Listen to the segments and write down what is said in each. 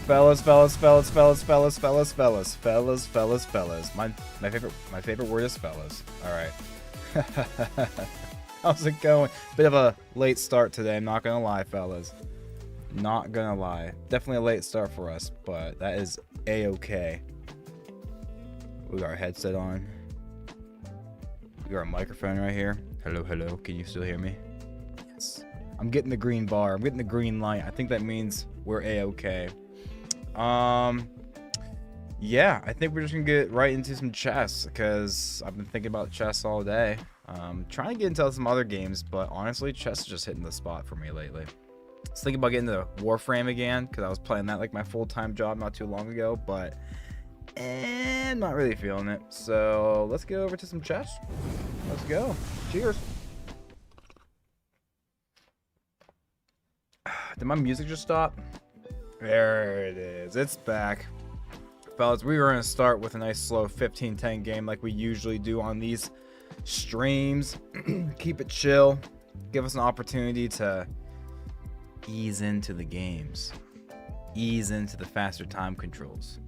Fellas, fellas, fellas, fellas, fellas, fellas, fellas, fellas, fellas, fellas. My favorite word is fellas. Alright. How's it going? Bit of a late start today, I'm not gonna lie, fellas. Not gonna lie. Definitely a late start for us, but that is a-okay. We got our headset on. We got our microphone right here. Hello, hello. Can you still hear me? Yes. I'm getting the green bar. I'm getting the green light. I think that means we're a-okay. Yeah, I think we're just gonna get right into some chess because I've been thinking about chess all day. Trying to get into some other games, but honestly, chess is just hitting the spot for me lately. I was thinking about getting into Warframe again because I was playing that like my full-time job not too long ago, but not really feeling it. So let's get over to some chess. Let's go. Cheers. Did my music just stop? There it is. It's back. Fellas, we were going to start with a nice slow 15-10 game like we usually do on these streams. Keep it chill. Give us an opportunity to ease into the games. Ease into the faster time controls.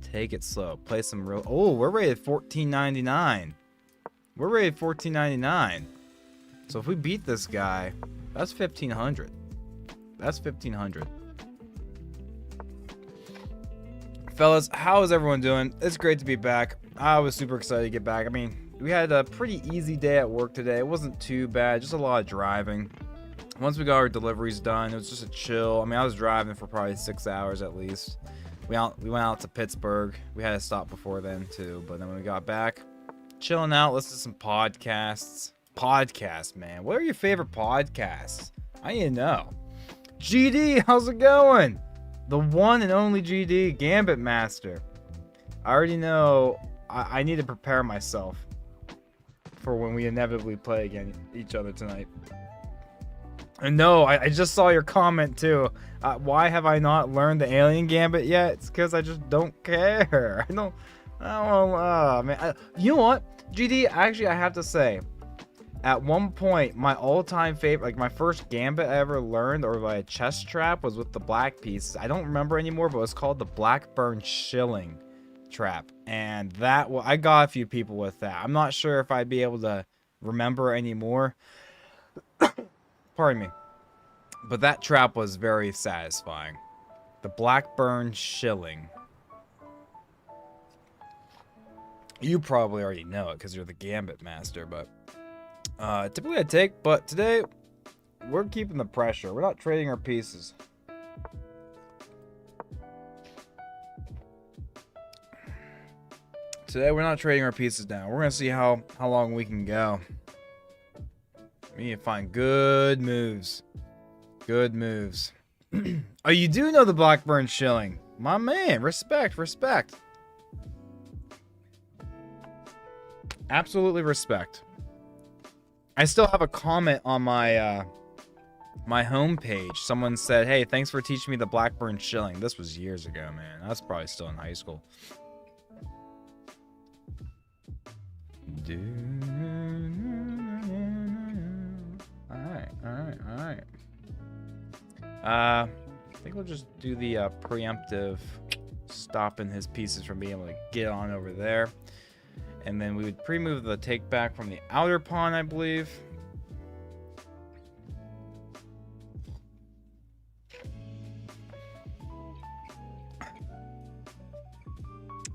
Take it slow. Play some real... Oh, we're rated 1499. We're rated 1499. So if we beat this guy, that's 1500. That's 1500. Fellas, how is everyone doing? It's great to be back. I was super excited to get back. I mean, we had a pretty easy day at work today. It wasn't too bad, just a lot of driving. Once we got our deliveries done, it was just a chill. I mean, I was driving for probably 6 hours at least. We went out to Pittsburgh. We had to stop before then too, but then when we got back, chilling out, listening to some podcasts. Podcasts, man. What are your favorite podcasts? I need to know. GD, how's it going? The one and only GD, Gambit Master. I already know I need to prepare myself for when we inevitably play again each other tonight. And no, I just saw your comment too. Why have I not learned the Alien Gambit yet? It's because I just don't care. I don't man. You know what? GD, actually, I have to say, at one point, my all-time favorite, like my first Gambit I ever learned, or my chess trap, was with the black pieces. I don't remember anymore, but it was called the Blackburn Shilling trap. And that, well, I got a few people with that. I'm not sure if I'd be able to remember anymore. Pardon me. But that trap was very satisfying. The Blackburn Shilling. You probably already know it because you're the Gambit Master, but... typically I take, but today we're keeping the pressure. We're not trading our pieces. Today we're not trading our pieces down. We're gonna see how long we can go. We need to find good moves. Good moves. Oh, you do know the Blackburn Shilling. My man, respect, respect. Absolutely respect. I still have a comment on my my homepage. Someone said, "Hey, thanks for teaching me the Blackburn Shilling." This was years ago, man. I was probably still in high school. Alright. I think we'll just do the preemptive, stopping his pieces from being able to get on over there. And then we would pre-move the take back from the outer pawn, I believe.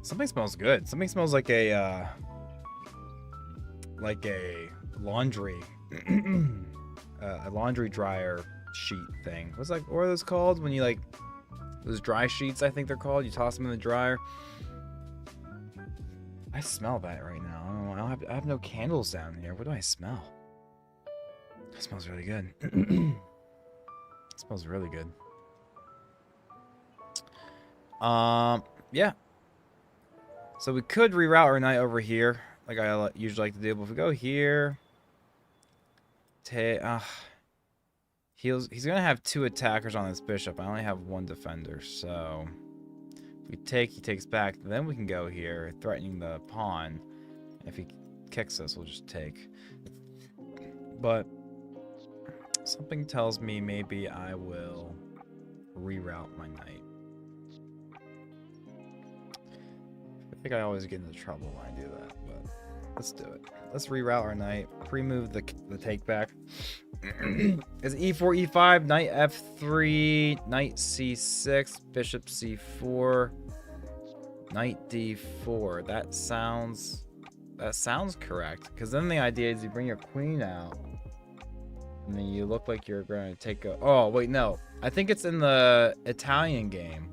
Something smells good. Something smells like a laundry, a laundry dryer sheet thing. What are those called? When you like those dry sheets, I think they're called. You toss them in the dryer. I smell that right now. I don't know. I have no candles down here. What do I smell? It smells really good. It smells really good. Yeah. So we could reroute our knight over here, like I usually like to do. But if we go here, he's gonna have two attackers on this bishop. I only have one defender, so. If we take, he takes back. Then we can go here, threatening the pawn. If he kicks us, we'll just take. But something tells me maybe I will reroute my knight. think I always get into trouble when I do that, but let's do it. Let's reroute our knight. Pre-move the take back. Is e4, e5, knight f3, knight c6, bishop c4, knight d4. That sounds correct. Because then the idea is you bring your queen out, and then you look like you're going to take a... Oh, wait, no. I think it's in the Italian game.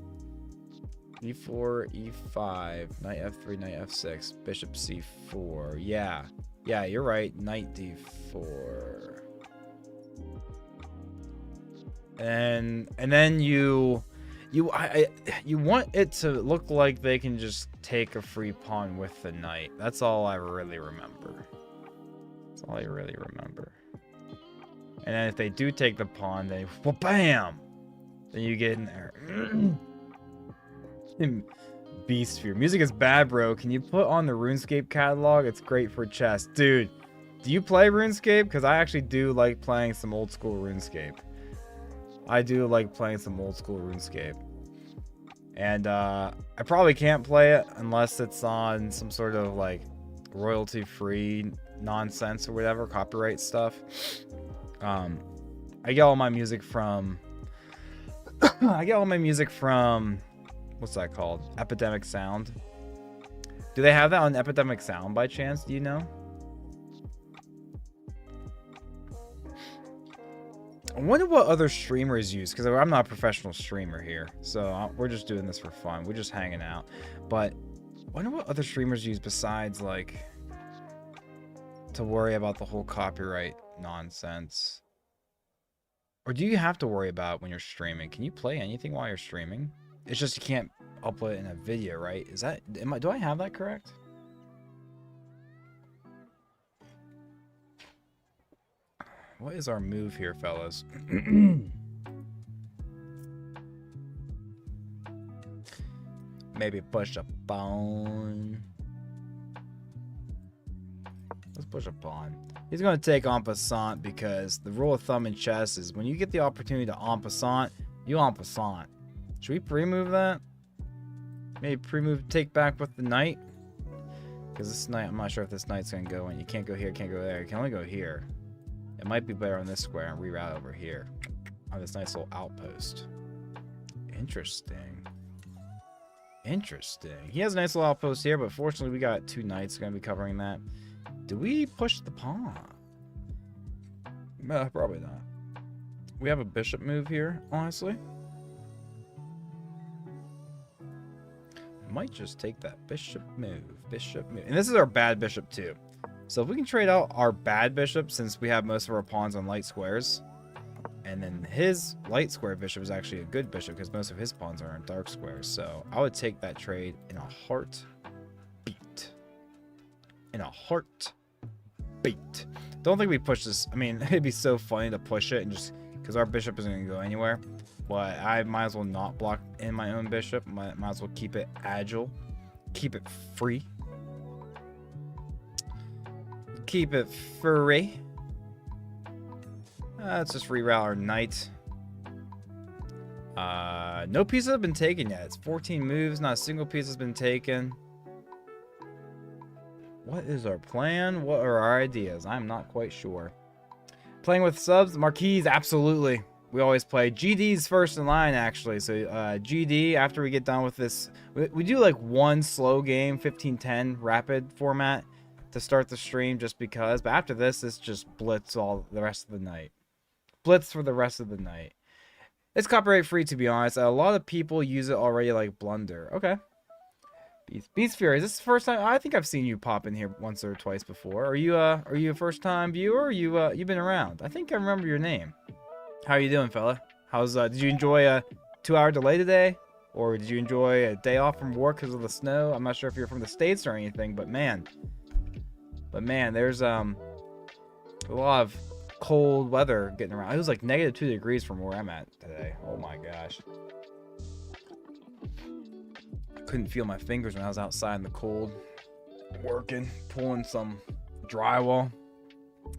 e4, e5, knight f3, knight f6, bishop c4. Yeah. Yeah, you're right. Knight d4. And then you want it to look like they can just take a free pawn with the knight. That's all I really remember. That's all I really remember. And then if they do take the pawn, then well, bam! Then you get in there. Beast Sphere. Music is bad, bro. Can you put on the RuneScape catalog? It's great for chess. Dude, do you play RuneScape? Because I actually do like playing some old school RuneScape. I do like playing some old school RuneScape. And I probably can't play it unless it's on some sort of like royalty-free nonsense or whatever, copyright stuff. I get all my music from what's that called? Epidemic Sound. Do they have that on Epidemic Sound by chance? Do you know? I wonder what other streamers use, because I'm not a professional streamer here, so we're just doing this for fun. We're just hanging out. But I wonder what other streamers use besides, like, to worry about the whole copyright nonsense. Or do you have to worry about it when you're streaming? Can you play anything while you're streaming? It's just you can't upload it in a video, right? Is that... do I have that correct? What is our move here, fellas? Maybe push a pawn. Let's push a pawn. He's going to take en passant because the rule of thumb in chess is when you get the opportunity to en passant, you en passant. Should we pre-move that? Maybe pre-move take back with the knight? Because this knight, I'm not sure if this knight's going to go in. You can't go here, can't go there. You can only go here. It might be better on this square and reroute over here. On this nice little outpost. Interesting. Interesting. He has a nice little outpost here, but fortunately we got two knights going to be covering that. Do we push the pawn? Probably not. We have a bishop move here, honestly. Might just take that bishop move. Bishop move. And this is our bad bishop too. So if we can trade out our bad bishop, since we have most of our pawns on light squares, and then his light square bishop is actually a good bishop because most of his pawns are in dark squares. So I would take that trade in a heartbeat. In a heartbeat. Don't think we push this. I mean, it'd be so funny to push it and just because our bishop isn't going to go anywhere. But I might as well not block in my own bishop. Might as well keep it agile. Keep it free. Keep it free. Let's just reroute our knight. No pieces have been taken yet. It's 14 moves. Not a single piece has been taken. What is our plan? What are our ideas? I'm not quite sure. Playing with subs? Marquise, absolutely. We always play. GD's first in line, actually. So GD, after we get done with this, we do like one slow game, 15-10 rapid format to start the stream just because. But after this, it's just blitz all the rest of the night. Blitz for the rest of the night. It's copyright free, to be honest. A lot of people use it already, like Blunder. Okay. Beast Fury, is this the first time? I think I've seen you pop in here once or twice before. Are you a first time viewer? Or you've been around? I think I remember your name. How are you doing, fella? How's did you enjoy a 2-hour delay today? Or did you enjoy a day off from work because of the snow? I'm not sure if you're from the States or anything, but man, there's a lot of cold weather getting around. It was like -2 degrees from where I'm at today. Oh my gosh. I couldn't feel my fingers when I was outside in the cold, working, pulling some drywall.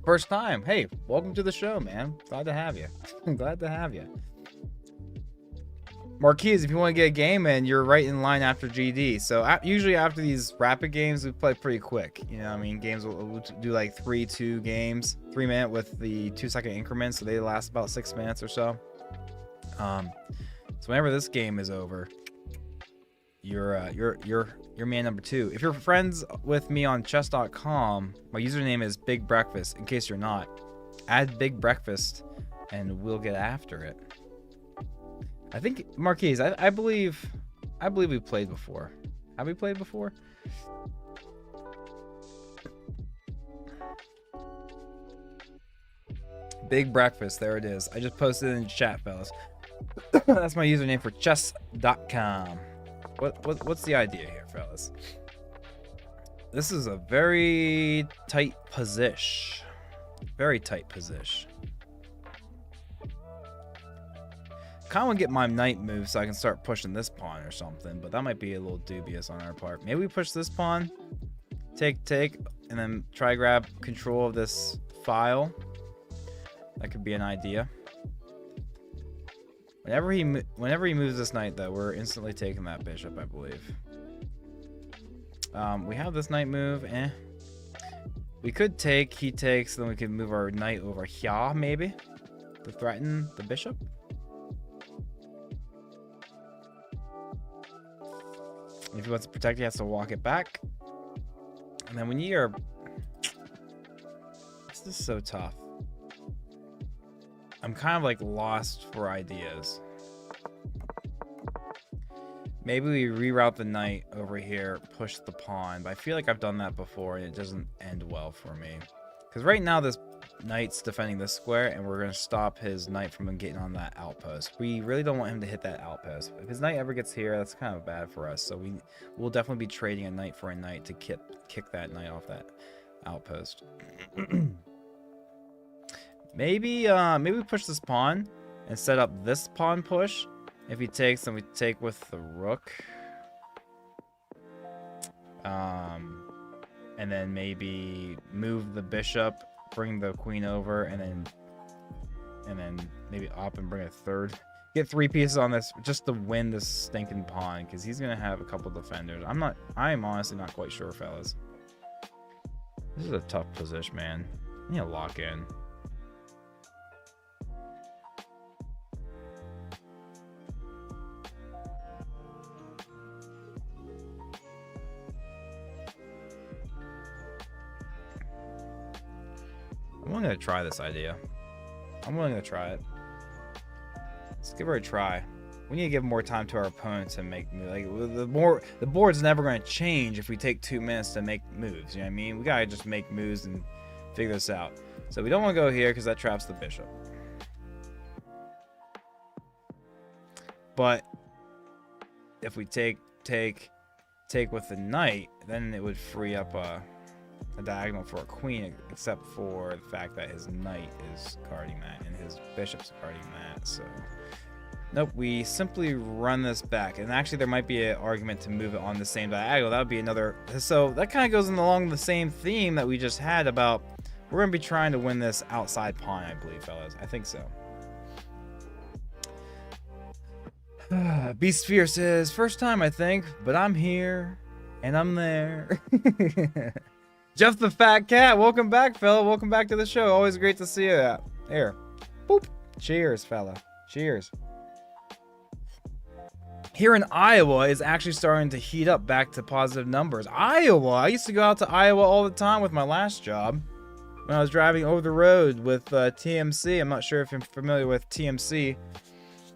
First time. Hey, welcome to the show, man. Glad to have you. I'm glad to have you. Marquise, if you want to get a game in, you're right in line after GD. So usually after these rapid games, we play pretty quick. You know, I mean, games will do like 3-2 games, 3-minute with the 2-second increments, so they last about 6 minutes or so. So whenever this game is over, you're man number 2. If you're friends with me on chess.com, my username is Big Breakfast. In case you're not, add Big Breakfast, and we'll get after it. I think Marquise, I believe we played before. Have we played before? Big Breakfast, there it is. I just posted it in the chat, fellas. That's my username for chess.com. What's the idea here, fellas? This is a very tight position. Very tight position. Kind of want to get my knight moved so I can start pushing this pawn or something, but that might be a little dubious on our part. Maybe we push this pawn, take, and then try grab control of this file. That could be an idea. Whenever he moves this knight, though, we're instantly taking that bishop, I believe. We have this knight move. We could take, he takes, then we could move our knight over here, maybe, to threaten the bishop. If he wants to protect, he has to walk it back. And then when you're... This is so tough. I'm kind of like lost for ideas. Maybe we reroute the knight over here, push the pawn. But I feel like I've done that before and it doesn't end well for me. Because right now this knight's defending this square and we're going to stop his knight from getting on that outpost. We really don't want him to hit that outpost. If his knight ever gets here, that's kind of bad for us. So we'll definitely be trading a knight for a knight to kick that knight off that outpost. Maybe we push this pawn and set up this pawn push. If he takes, then we take with the rook. And then maybe move the bishop, bring the queen over, and then maybe up and bring a third. Get 3 pieces on this just to win this stinking pawn, because he's gonna have a couple defenders. I am honestly not quite sure, fellas. This is a tough position, man. I need to lock in. I'm willing to try this idea. I'm willing to try it. Let's give her a try. We need to give more time to our opponents and make moves. Like the board's never going to change if we take 2 minutes to make moves. You know what I mean? We gotta just make moves and figure this out. So we don't want to go here because that traps the bishop. But if we take with the knight, then it would free up a diagonal for a queen, except for the fact that his knight is guarding that and his bishop's guarding that. So nope, we simply run this back. And actually there might be an argument to move it on the same diagonal. That would be another. So that kind of goes along the same theme that we just had about we're going to be trying to win this outside pawn, I believe, fellas. I think so. Beast Sphere says, first time I think, but I'm here and I'm there. Jeff the Fat Cat, welcome back, fella. Welcome back to the show. Always great to see you. Here. Boop. Cheers, fella. Cheers. Here in Iowa is actually starting to heat up back to positive numbers. Iowa! I used to go out to Iowa all the time with my last job. When I was driving over the road with TMC. I'm not sure if you're familiar with TMC.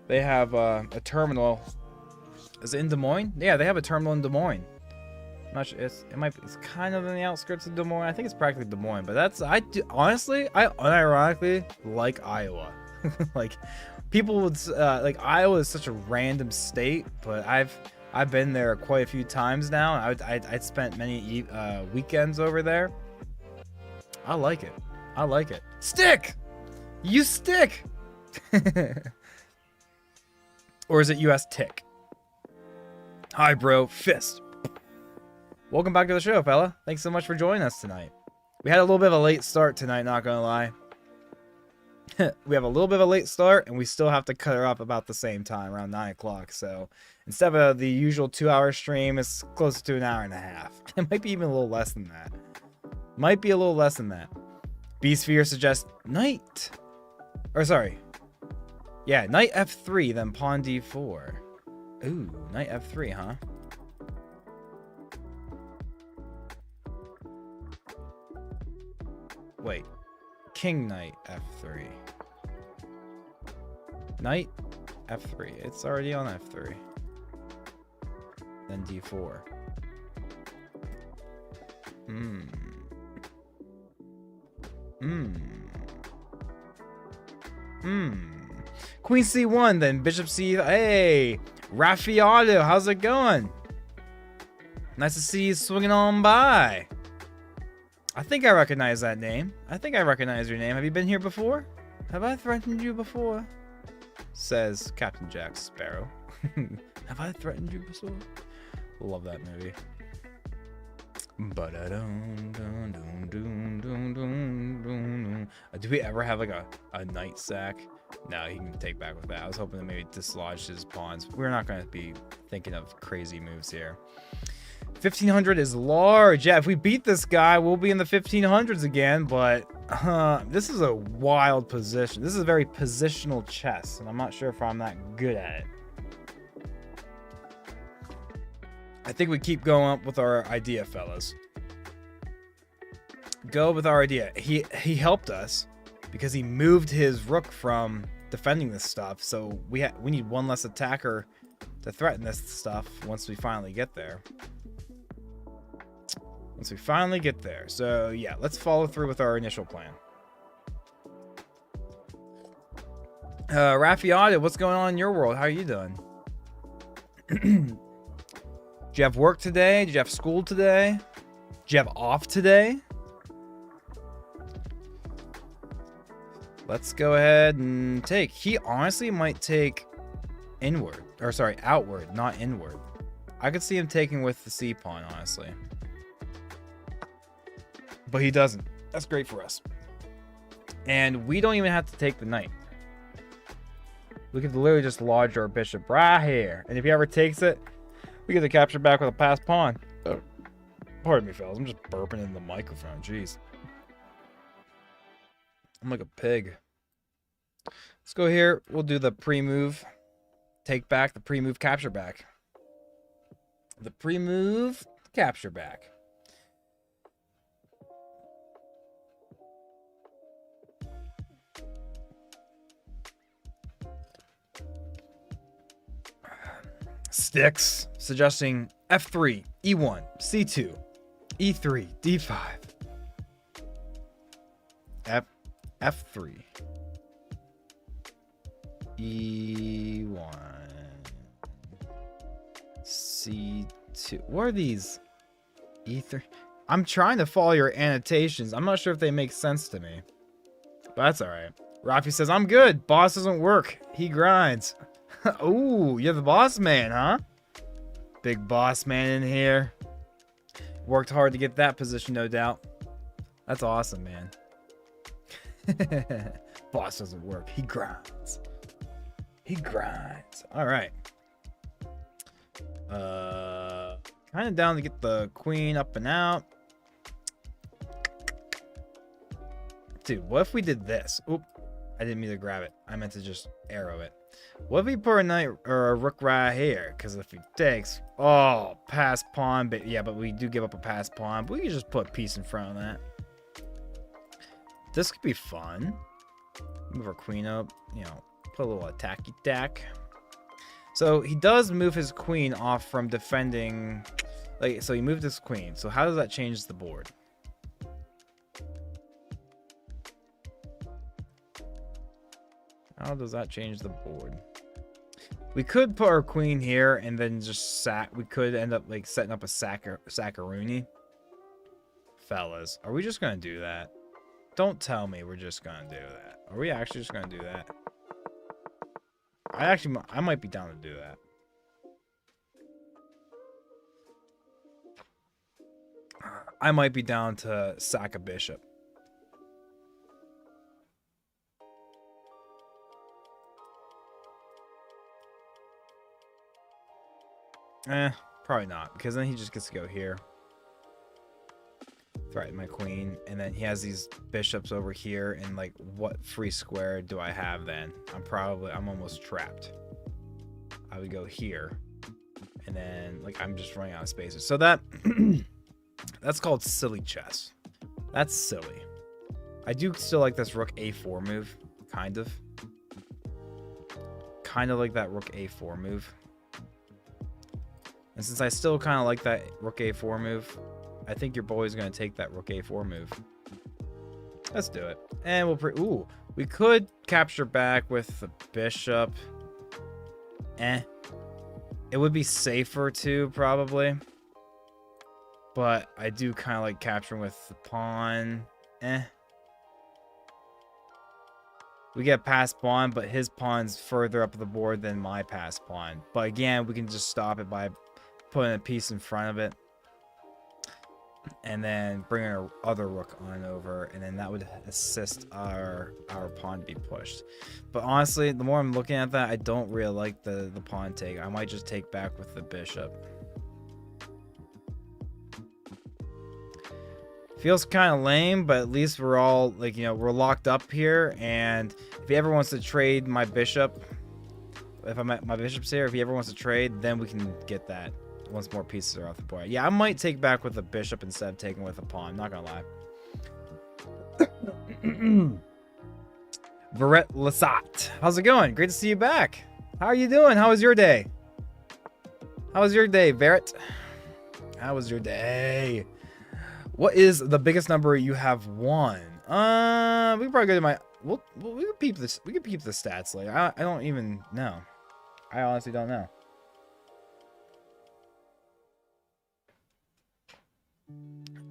They have a terminal. Is it in Des Moines? Yeah, they have a terminal in Des Moines. I'm not sure. It's kind of in the outskirts of Des Moines. I think it's practically Des Moines, but honestly, I unironically like Iowa. Like people would like Iowa is such a random state, but I've been there quite a few times now. I'd spent many weekends over there. I like it. I like it. Stick. You stick. Or is it US tick? Hi, bro. Fist. Welcome back to the show, fella. Thanks so much for joining us tonight. We had a little bit of a late start tonight, not gonna lie. We have a little bit of a late start, and we still have to cut her up about the same time, around 9 o'clock. So instead of the usual 2-hour stream, it's closer to an hour and a half. It might be even a little less than that. Might be a little less than that. B-Sphere suggests knight. Or sorry. Yeah, knight f3, then pawn d4. Ooh, knight f3, huh? Wait. King knight f3. Knight f3. It's already on f3. Then d4. Queen c1, then bishop c. Hey, Raffaello, how's it going? Nice to see you swinging on by. I think I recognize that name. I think I recognize your name. Have you been here before? Have I threatened you before? Says Captain Jack Sparrow. Have I threatened you before? Love that movie. Do we ever have like a knight sack? No, he can take back with that. I was hoping to maybe dislodge his pawns. We're not going to be thinking of crazy moves here. 1500 is large. Yeah, if we beat this guy, we'll be in the 1500s again, but this is a wild position. This is very positional chess, and I'm not sure if I'm that good at it. I think we keep going up with our idea, fellas. Go with our idea. He helped us because he moved his rook from defending this stuff, so we need one less attacker to threaten this stuff once we finally get there. So yeah, let's follow through with our initial plan. Raffaello, what's going on in your world? How are you doing? Did you have work today? Did you have school today? Did you have off today? Let's go ahead and take. He honestly might take inward. Or sorry, outward, not inward. I could see him taking with the C pawn, honestly. But he doesn't. That's great for us. And we don't even have to take the knight. We could literally just lodge our bishop right here. And if he ever takes it, we get to capture back with a passed pawn. Oh. Pardon me, fellas. I'm just burping in the microphone. Jeez. I'm like a pig. Let's go here. We'll do the pre-move. Take back. The pre-move capture back. The pre-move capture back. Sticks suggesting f3, e1, c2, e3, d5, f3, e1, c2. What are these? E3. I'm trying to follow your annotations. I'm not sure if they make sense to me, but that's all right. Rafi says, I'm good. Boss doesn't work. He grinds. Ooh, you're the boss man, huh? Big boss man in here. Worked hard to get that position, no doubt. That's awesome, man. Boss doesn't work. He grinds. He grinds. All right. Kind of down to get the queen up and out. Dude, what if we did this? Oop. I didn't mean to grab it. I meant to just arrow it. What if we put a knight or a rook right here? Because if he takes, oh, pass pawn, but yeah, but we do give up a pass pawn. But we can just put a piece in front of that. This could be fun. Move our queen up, you know, put a little attacky tack. So he does move his queen off from defending, like, so he moved his queen. So how does that change the board? How does that change the board? We could put our queen here and then just sack. We could end up like setting up a sackaroonie. Fellas, are we just gonna do that? Don't tell me we're just gonna do that. Are we actually just gonna do that? I might be down to do that. I might be down to sack a bishop. Probably not, because then he just gets to go here. Threaten my queen, and then he has these bishops over here, and like, what free square do I have then? I'm almost trapped. I would go here, and then like I'm just running out of spaces. So that that's called silly chess. That's silly. I do still like this rook a4 move, kind of like that rook a4 move. And since I still kind of like that rook a4 move, I think your boy's going to take that rook a4 move. Let's do it. And ooh, we could capture back with the bishop. It would be safer too, probably. But I do kind of like capturing with the pawn. We get past pawn, but his pawn's further up the board than my past pawn. But again, we can just stop it by putting a piece in front of it. And then bringing our other rook on over. And then that would assist our pawn to be pushed. But honestly, the more I'm looking at that, I don't really like the pawn take. I might just take back with the bishop. Feels kind of lame, but at least we're all, like, you know, we're locked up here. And if he ever wants to trade my bishop, if my bishop's here, if he ever wants to trade, then we can get that once more pieces are off the board. Yeah, I might take back with the bishop instead of taking with a pawn. Not gonna lie. Verret Lasat, how's it going? Great to see you back. How are you doing? How was your day? How was your day, Verret? How was your day? What is the biggest number you have won? We can probably go to my. We can peep this. We can peep the stats later. I don't even know. I honestly don't know.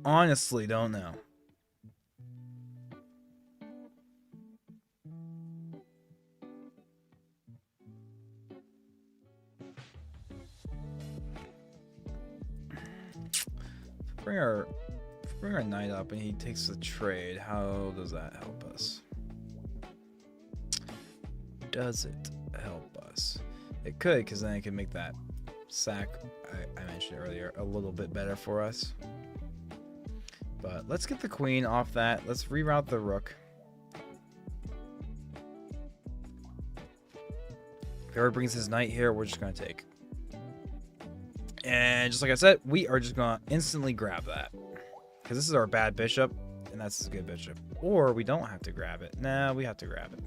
Honestly, don't know. Bring our knight up and he takes the trade. How does that help us? Does it help us? It could, because then it can make that sack I mentioned earlier a little bit better for us. But let's get the queen off that. Let's reroute the rook. Whoever brings his knight here, we're just going to take. And just like I said, we are just going to instantly grab that. Because this is our bad bishop, and that's a good bishop. Or we don't have to grab it. Nah, we have to grab it.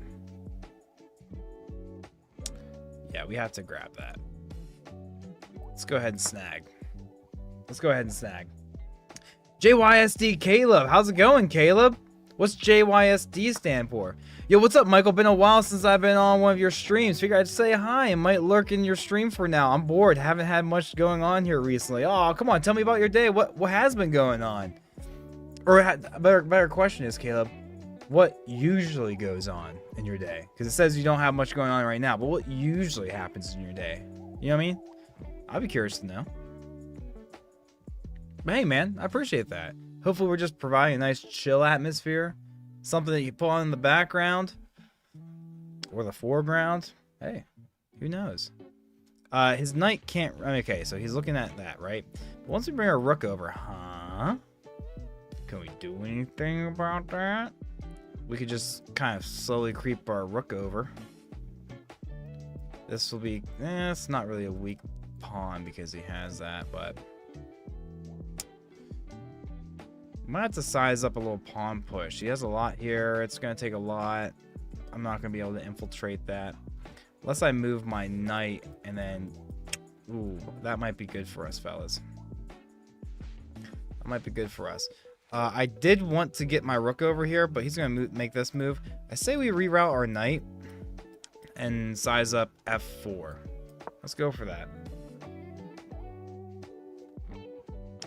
Yeah, we have to grab that. Let's go ahead and snag. Let's go ahead and snag. JYSD Caleb. How's it going, Caleb? What's JYSD stand for? Yo, what's up, Michael? Been a while since I've been on one of your streams. Figured I'd say hi and might lurk in your stream for now. I'm bored. Haven't had much going on here recently. Oh, come on. Tell me about your day. What has been going on? Or a better question is, Caleb, what usually goes on in your day? Because it says you don't have much going on right now, but what usually happens in your day? You know what I mean? I'd be curious to know. But hey, man, I appreciate that. Hopefully we're just providing a nice chill atmosphere. Something that you put on in the background. Or the foreground. Hey, who knows? His knight can't... Okay, so he's looking at that, right? But once we bring our rook over, huh? Can we do anything about that? We could just kind of slowly creep our rook over. This will be... it's not really a weak pawn because he has that, but... Might have to size up a little pawn push. He has a lot here. It's going to take a lot. I'm not going to be able to infiltrate that. Unless I move my knight and then... Ooh, that might be good for us, fellas. That might be good for us. I did want to get my rook over here, but he's going to make this move. I say we reroute our knight and size up f4. Let's go for that.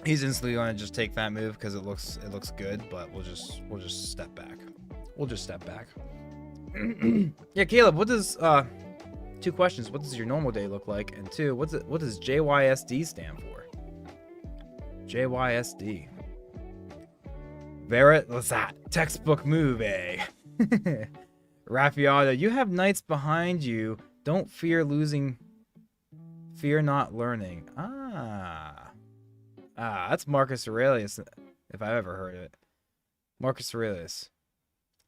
He's instantly going to just take that move because it looks good, but we'll just step back. We'll just step back. Yeah, Caleb, what does 2 questions. What does your normal day look like? And 2, what does JYSD stand for? JYSD. Verret Lasat. Textbook move, eh? Raffiata, you have knights behind you. Don't fear losing Fear not learning. That's Marcus Aurelius, if I've ever heard it. Marcus Aurelius.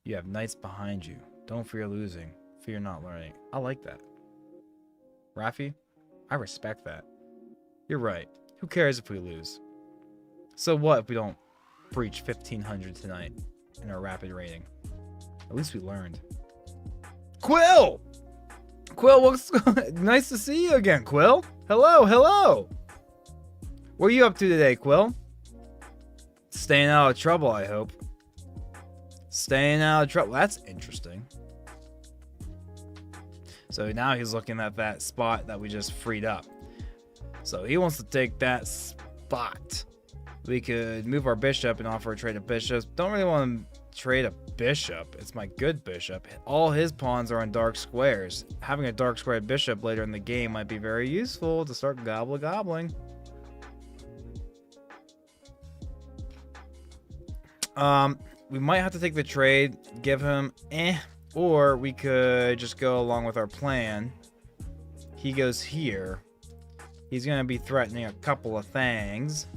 You have knights behind you. Don't fear losing. Fear not learning. I like that. Rafi, I respect that. You're right. Who cares if we lose? So what if we don't breach 1500 tonight in our rapid rating? At least we learned. Quill! Quill, what's nice to see you again, Quill. Hello, hello. What are you up to today, Quill? Staying out of trouble, I hope. Staying out of trouble. That's interesting. So now he's looking at that spot that we just freed up. So he wants to take that spot. We could move our bishop and offer a trade of bishops. Don't really want to trade a bishop. It's my good bishop. All his pawns are on dark squares. Having a dark squared bishop later in the game might be very useful to start gobbling. We might have to take the trade, give him or we could just go along with our plan. He goes here. He's going to be threatening a couple of things.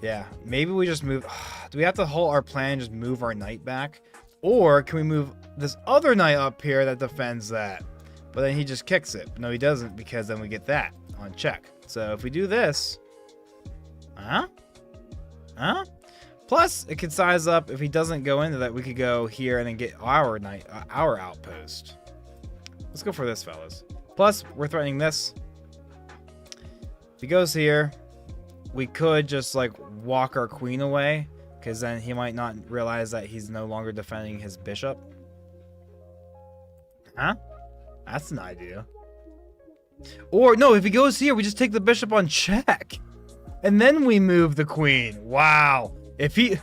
Yeah, maybe we just move. Do we have to hold our plan and just move our knight back? Or can we move this other knight up here that defends that? But then he just kicks it. No, he doesn't, because then we get that on check. So if we do this... Plus, it could size up. If he doesn't go into that, we could go here and then get our knight, our outpost. Let's go for this, fellas. Plus, we're threatening this. If he goes here, we could just like walk our queen away, because then he might not realize that he's no longer defending his bishop. That's an idea. Or no, if he goes here, we just take the bishop on check, and then we move the queen. Wow. If he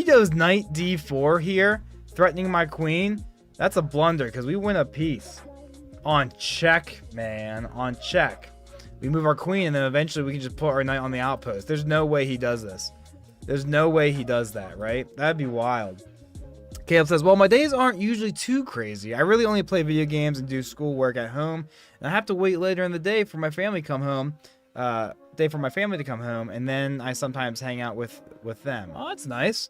does knight d4 here, threatening my queen, that's a blunder, because we win a piece. On check, man. On check. We move our queen, and then eventually we can just put our knight on the outpost. There's no way he does this. There's no way he does that, right? That'd be wild. Caleb says, well, my days aren't usually too crazy. I really only play video games and do schoolwork at home, and I have to wait later in the day for my family to come home. And then I sometimes hang out with them. Oh, that's nice.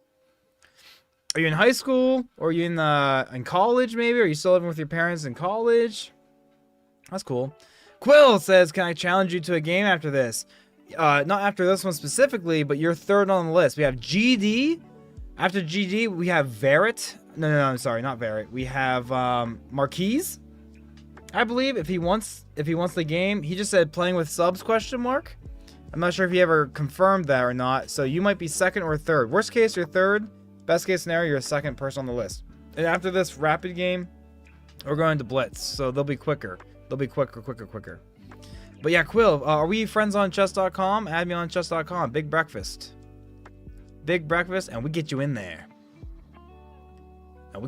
Are you in high school, or are you in college maybe? Are you still living with your parents in college? That's cool. Quill says, can I challenge you to a game after this? Not after this one specifically, but you're third on the list. We have GD. After GD, we have Verret. No, I'm sorry, not Verret. We have Marquise. I believe if he wants the game, he just said playing with subs ? I'm not sure if he ever confirmed that or not. So you might be second or third. Worst case, you're third. Best case scenario, you're a second person on the list. And after this rapid game, we're going to Blitz. So they'll be quicker. They'll be quicker. But yeah, Quill, are we friends on chess.com? Add me on chess.com. Big breakfast, and we get you in there. And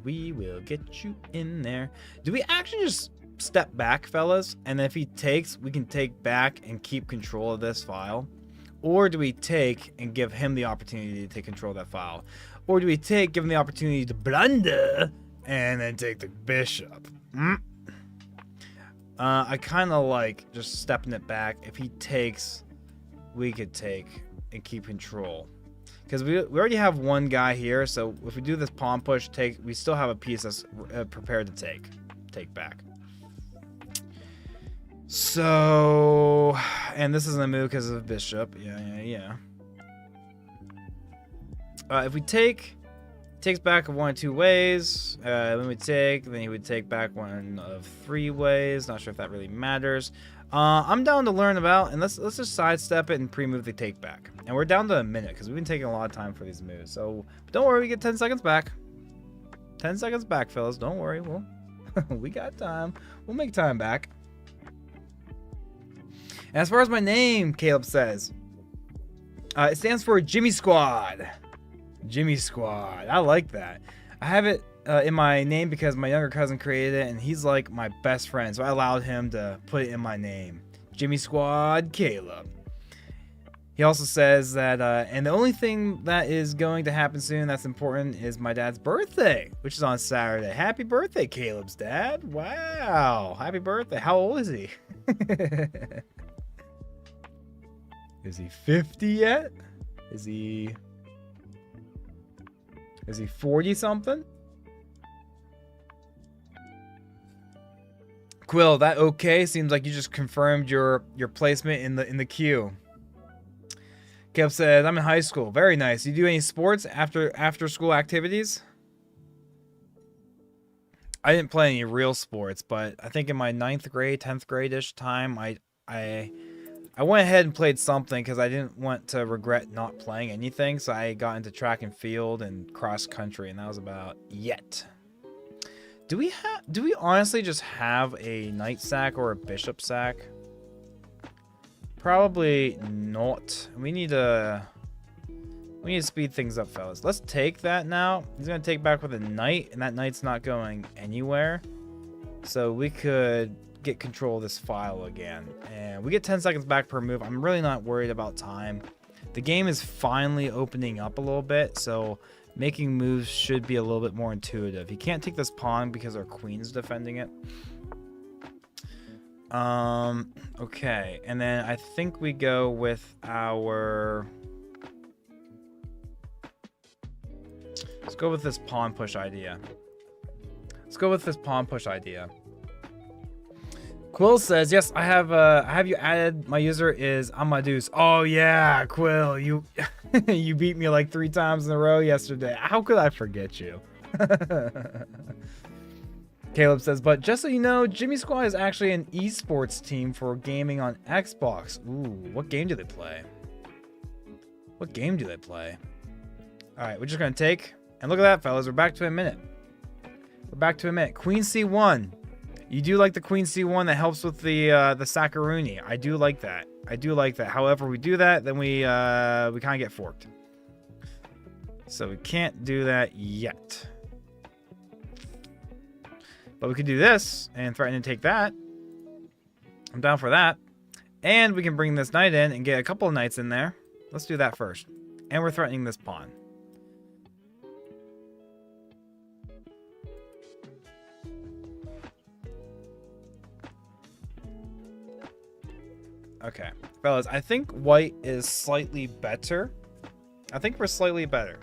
we will get you in there. Do we actually just step back, fellas? And then if he takes, we can take back and keep control of this file? Or do we take and give him the opportunity to take control of that file? Or do we give him the opportunity to blunder and then take the bishop? I kind of like just stepping it back. If he takes, we could take and keep control. Because we already have one guy here, so if we do this pawn push, we still have a piece that's prepared to take back. So, and this isn't a move because of bishop. Yeah. If we takes back one of two ways. Then he would take back one of three ways. Not sure if that really matters. I'm down to learn about, and let's just sidestep it and pre-move the take back. And we're down to a minute because we've been taking a lot of time for these moves. So don't worry, we get 10 seconds back. 10 seconds back, fellas. Don't worry, we got time. We'll make time back. And as far as my name, Caleb says, it stands for Jimmy Squad. Jimmy Squad. I like that. I have it in my name because my younger cousin created it, and he's like my best friend, so I allowed him to put it in my name. Jimmy Squad Caleb. He also says that, and the only thing that is going to happen soon that's important is my dad's birthday, which is on Saturday. Happy birthday, Caleb's dad. Wow. Happy birthday. How old is he? Is he 50 yet? Is he 40 something? Quill, that okay? Seems like you just confirmed your placement in the queue. Caleb says, I'm in high school. Very nice. You do any sports after school activities? I didn't play any real sports, but I think in my 9th grade, 10th grade-ish time, I went ahead and played something because I didn't want to regret not playing anything. So I got into track and field and cross country, and that was about it. Do we honestly just have a knight sack or a bishop sack? Probably not. We need to speed things up, fellas. Let's take that now. He's gonna take back with a knight, and that knight's not going anywhere. So we could get control of this file again. And we get 10 seconds back per move. I'm really not worried about time. The game is finally opening up a little bit, so making moves should be a little bit more intuitive. He can't take this pawn because our queen's defending it. Okay, and then I think we go with our... Let's go with this pawn push idea. Quill says, yes, I have you added. My user is Amadeus. Oh yeah, Quill, you you beat me like 3 times in a row yesterday. How could I forget you? Caleb says, but just so you know, Jimmy Squad is actually an esports team for gaming on Xbox. Ooh, what game do they play? All right, we're just gonna take, and look at that, fellas. We're back to a minute. Queen C1. You do like the Queen C1 that helps with the Sakuruni. I do like that. However, we do that, then we kind of get forked. So we can't do that yet. But we could do this and threaten to take that. I'm down for that. And we can bring this knight in and get a couple of knights in there. Let's do that first. And we're threatening this pawn. Okay, fellas, I think white is slightly better. I think we're slightly better.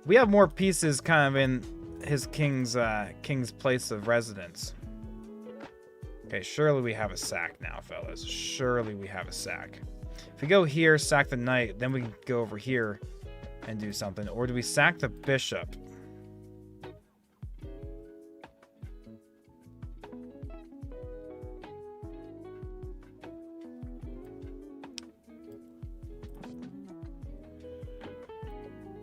We have more pieces kind of in his king's place of residence. Okay, surely we have a sack now, fellas. Surely we have a sack. If we go here, sack the knight, then we can go over here and do something. Or do we sack the bishop?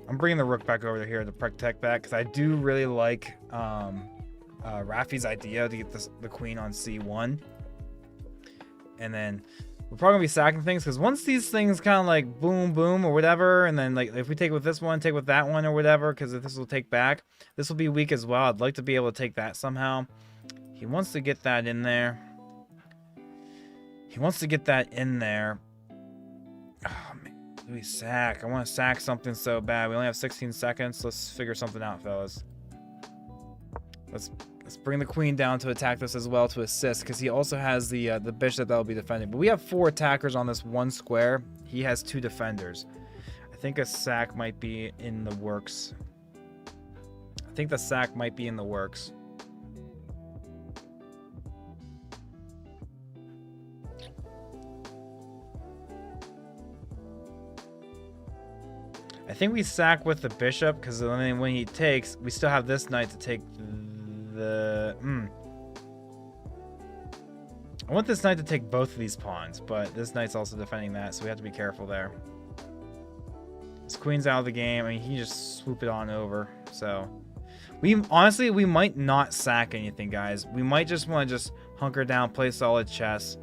I'm bringing the rook back over here to protect that because I do really like Rafi's idea to get the queen on c1. And then we're probably going to be sacking things because once these things kind of like boom, boom or whatever, and then like if we take with this one, take with that one or whatever, because if this will take back, this will be weak as well. I'd like to be able to take that somehow. He wants to get that in there. Oh, man. Do we sack? I want to sack something so bad. We only have 16 seconds. Let's figure something out, fellas. Let's bring the queen down to attack this as well to assist, because he also has the bishop that will be defending. But we have 4 attackers on this one square. He has 2 defenders. I think a sack might be in the works. I think we sack with the bishop, because then when he takes, we still have this knight to take the... I want this knight to take both of these pawns, but this knight's also defending that, so we have to be careful there. This queen's out of the game. I mean, he can just swoop it on over. So, honestly, we might not sack anything, guys. We might just want to just hunker down, play solid chess.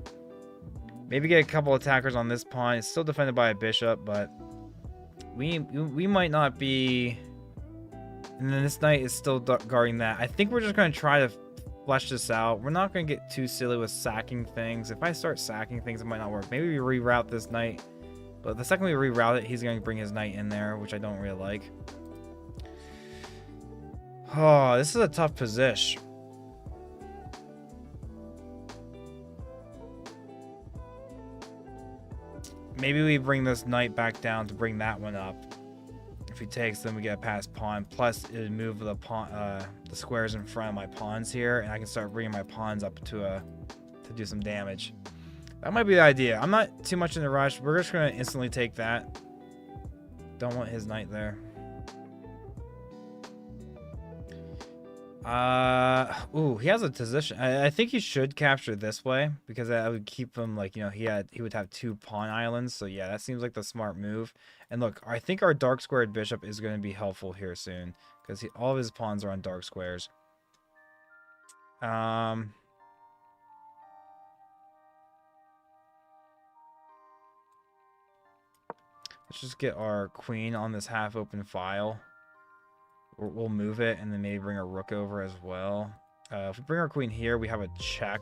Maybe get a couple attackers on this pawn. It's still defended by a bishop, but... We might not be... And then this knight is still guarding that. I think we're just going to try to flesh this out. We're not going to get too silly with sacking things. If I start sacking things, it might not work. Maybe we reroute this knight But the second we reroute it, he's going to bring his knight in there, which I don't really like. Oh, this is a tough position. Maybe we bring this knight back down to bring that one up. If he takes, then we get a pass pawn. Plus, it would move the pawn, the squares in front of my pawns here, and I can start bringing my pawns up to do some damage. That might be the idea. I'm not too much in a rush. We're just gonna instantly take that. Don't want his knight there. Ooh, he has a position. I think he should capture this way because that would keep him, like, you know, he would have 2 pawn islands. So yeah, that seems like the smart move. And look, I think our dark squared bishop is going to be helpful here soon because all of his pawns are on dark squares. Let's just get our queen on this half open file. We'll move it and then maybe bring our rook over as well. If we bring our queen here, we have a check.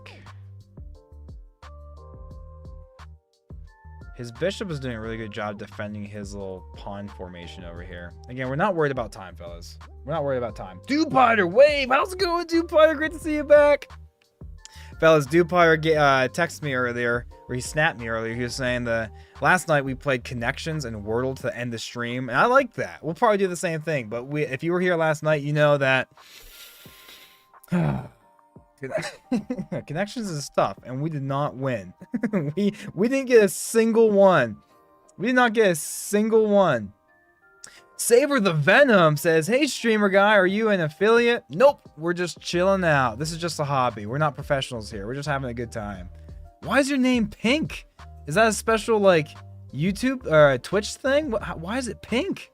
His bishop is doing a really good job defending his little pawn formation over here. Again, we're not worried about time, fellas. We're not worried about time. Dude-Potter, wave! How's it going, Dude-Potter? Great to see you back. Fellas, Dude-Potter texted me earlier, or he snapped me earlier. He was saying last night we played Connections and Wordle to end the stream, and I like that. We'll probably do the same thing, but if you were here last night, you know that Connections is tough, and we did not win. we didn't get a single one. We did not get a single one. Saber the Venom says, hey, streamer guy, are you an affiliate? Nope, we're just chilling out. This is just a hobby. We're not professionals here. We're just having a good time. Why is your name pink? Is that a special, like, YouTube or Twitch thing? Why is it pink?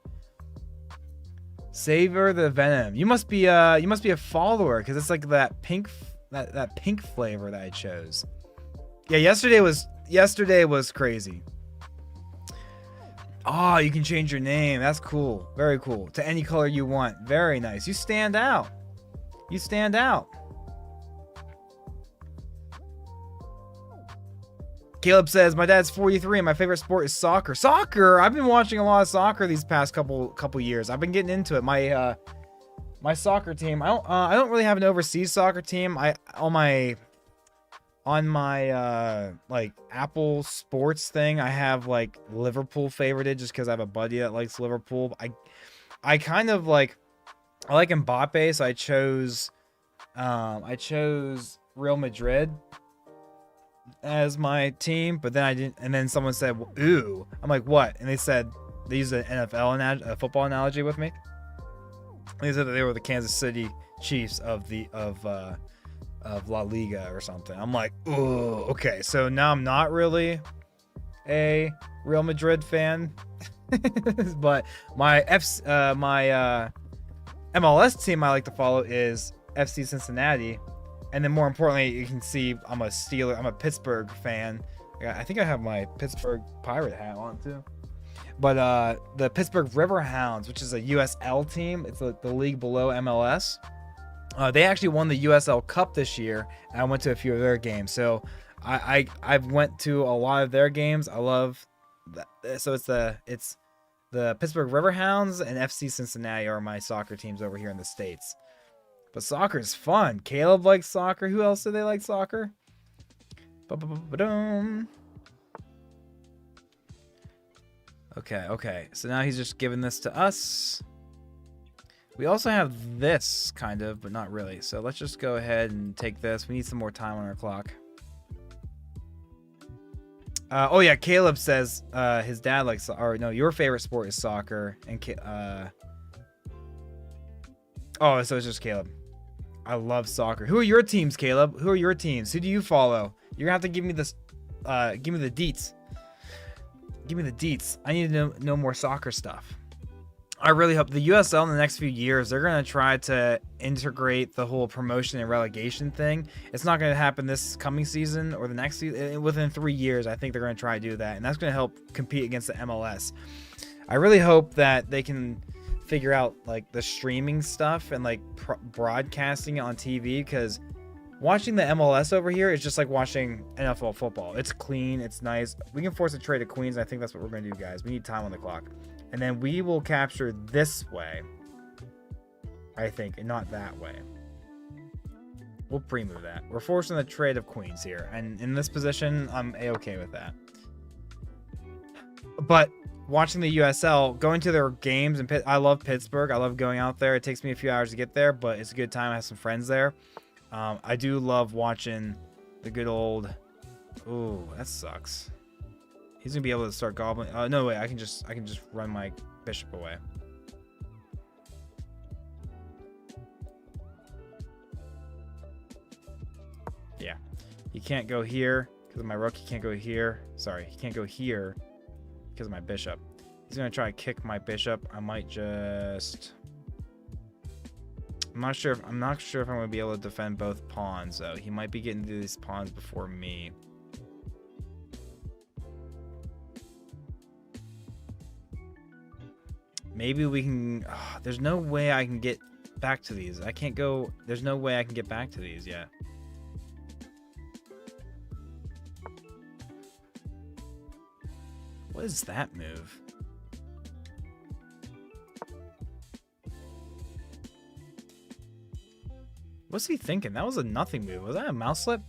Saber the Venom. You must be a follower because it's like that pink that pink flavor that I chose. Yeah, yesterday was crazy. Oh, you can change your name. That's cool. Very cool. To any color you want. Very nice. You stand out. You stand out. Caleb says, my dad's 43 and my favorite sport is soccer. Soccer? I've been watching a lot of soccer these past couple years. I've been getting into it. My soccer team. I don't really have an overseas soccer team. On my like Apple Sports thing, I have like Liverpool favorited just because I have a buddy that likes Liverpool. I kind of like Mbappe, so I chose Real Madrid as my team, but then I didn't. And then someone said, "Ooh," I'm like, "What?" And they said they used an NFL football analogy with me. They said that they were the Kansas City Chiefs of La Liga or something. I'm like, oh, okay. So now I'm not really a Real Madrid fan, but my MLS team I like to follow is FC Cincinnati, and then more importantly, you can see I'm a Pittsburgh fan. I think I have my Pittsburgh Pirate hat on too. But the Pittsburgh Riverhounds, which is a USL team, it's the league below MLS. They actually won the USL Cup this year, and I went to a few of their games. So I've went to a lot of their games. I love that. So it's the Pittsburgh Riverhounds and FC Cincinnati are my soccer teams over here in the States. But soccer is fun. Caleb likes soccer. Who else do they like soccer? Okay. So now he's just giving this to us. We also have this, kind of, but not really. So let's just go ahead and take this. We need some more time on our clock. Oh, yeah, Caleb says his dad likes... Or, no, your favorite sport is soccer. And oh, so it's just Caleb. I love soccer. Who are your teams, Caleb? Who are your teams? Who do you follow? You're going to have to give me this... give me the deets. Give me the deets. I need to know more soccer stuff. I really hope the USL in the next few years, they're going to try to integrate the whole promotion and relegation thing. It's not going to happen this coming season or the next season. Within 3 years, I think they're going to try to do that. And that's going to help compete against the MLS. I really hope that they can figure out like the streaming stuff and like broadcasting it on TV, because Watching the MLS over here is just like watching NFL football. It's clean. It's nice. We can force a trade of queens. I think that's what we're going to do, guys. We need time on the clock. And then we will capture this way, I think, and not that way. We'll pre-move that. We're forcing the trade of queens here. And in this position, I'm A-okay with that. But watching the USL, going to their games, and I love Pittsburgh. I love going out there. It takes me a few hours to get there, but it's a good time. I have some friends there. I do love watching the good old... Ooh, that sucks. He's going to be able to start gobbling... no, wait. I can just run my bishop away. Yeah. He can't go here because of my rook. He can't go here. Sorry, he can't go here because of my bishop. He's going to try to kick my bishop. I might just... I'm not sure if I'm going to be able to defend both pawns, though. He might be getting to these pawns before me. Maybe we can... there's no way I can get back to these. I can't go... There's no way I can get back to these yet. What is that move? What's he thinking? That was a nothing move. Was that a mouse slip?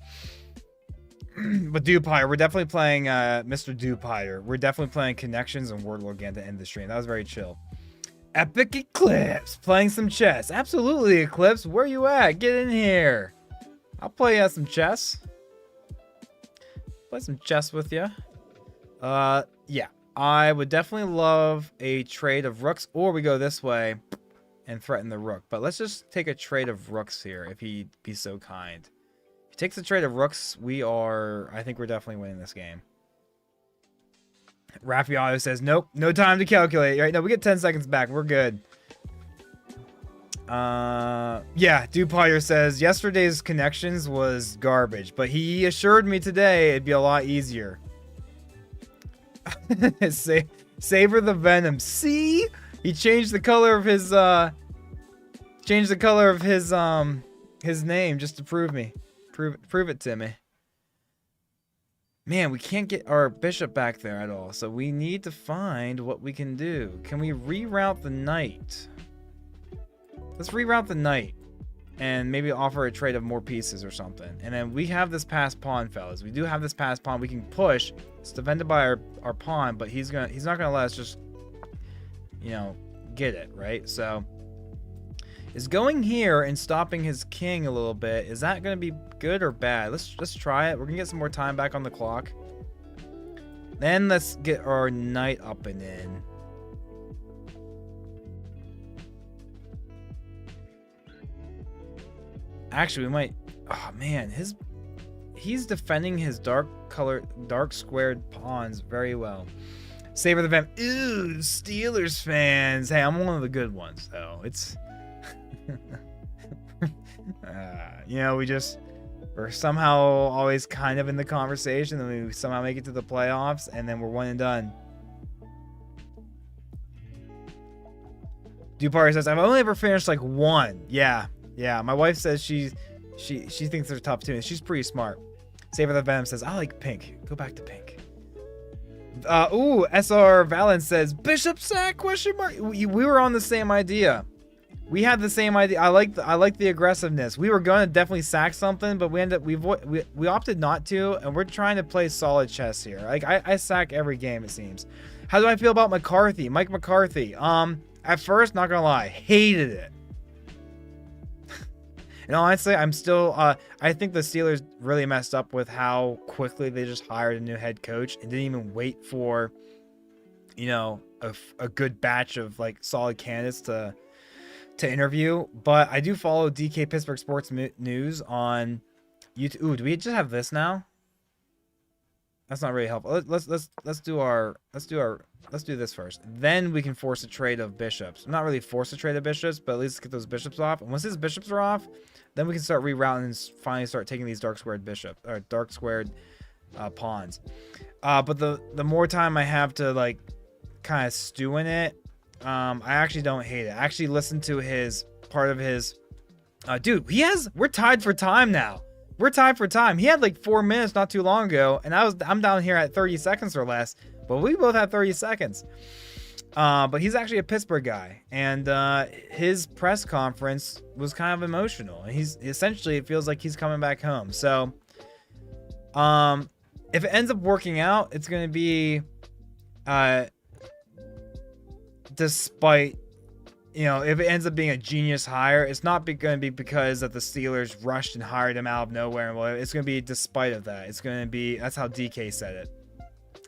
But Dupire, we're definitely playing Mr. Dupire. We're definitely playing Connections and Wordle again to end the stream. That was very chill. Epic Eclipse, playing some chess. Absolutely, Eclipse. Where you at? Get in here. I'll play some chess. Play some chess with you. Yeah. I would definitely love a trade of rooks, or we go this way and threaten the rook. But let's just take a trade of rooks here, if he'd be so kind. If he takes the trade of rooks, I think we're definitely winning this game. Raffaello says, nope, no time to calculate. Right? No, we get 10 seconds back. We're good. Yeah, Dupire says, yesterday's Connections was garbage, but he assured me today it'd be a lot easier. Savor the venom. See? He changed the color of his his name just to prove it to me. Man, we can't get our bishop back there at all, so we need to find what we can do. Can we reroute the knight? Let's reroute the knight and maybe offer a trade of more pieces or something. And then we have this passed pawn, fellas. We do have this passed pawn. We can push. It's defended by our pawn, but he's not gonna let us just, get it, right? So is going here and stopping his king a little bit, is that gonna be good or bad? Let's try it. We're gonna get some more time back on the clock. Then let's get our knight up and in. Actually, we might... Oh, man. He's defending his dark squared pawns very well. Savor the Vamp. Ooh, Steelers fans. Hey, I'm one of the good ones, though. It's... we're somehow always kind of in the conversation, and we somehow make it to the playoffs, and then we're one and done. Dupari says, I've only ever finished like one. Yeah, my wife says she thinks they're tough too. She's pretty smart. Savor the Venom says, I like pink. Go back to pink. Ooh, SR Valence says, Bishop sack, question mark. We were on the same idea. We had the same idea. I like the aggressiveness. We were going to definitely sack something, but we opted not to, and we're trying to play solid chess here. Like I sack every game, it seems. How do I feel about McCarthy? Mike McCarthy. At first, not gonna lie, hated it. And honestly, I'm still, I think the Steelers really messed up with how quickly they just hired a new head coach and didn't even wait for, a good batch of like solid candidates to interview. But I do follow DK Pittsburgh Sports News on YouTube. Ooh, do we just have this now? That's not really helpful. Let's do this first. Then we can force a trade of bishops. Not really force a trade of bishops, but at least get those bishops off. And once his bishops are off, then we can start rerouting and finally start taking these dark squared pawns. But the more time I have to like kind of stew in it, I actually don't hate it. I actually listened to his part of his. Dude, we're tied for time now. We're tied for time. He had like 4 minutes not too long ago, and I'm down here at 30 seconds or less. But we both have 30 seconds. But he's actually a Pittsburgh guy, and his press conference was kind of emotional. He's essentially, it feels like he's coming back home. So, if it ends up working out, it's going to be, despite, you know, if it ends up being a genius hire, it's not going to be because that the Steelers rushed and hired him out of nowhere. And whatever. It's going to be despite of that. It's going to be, that's how DK said it.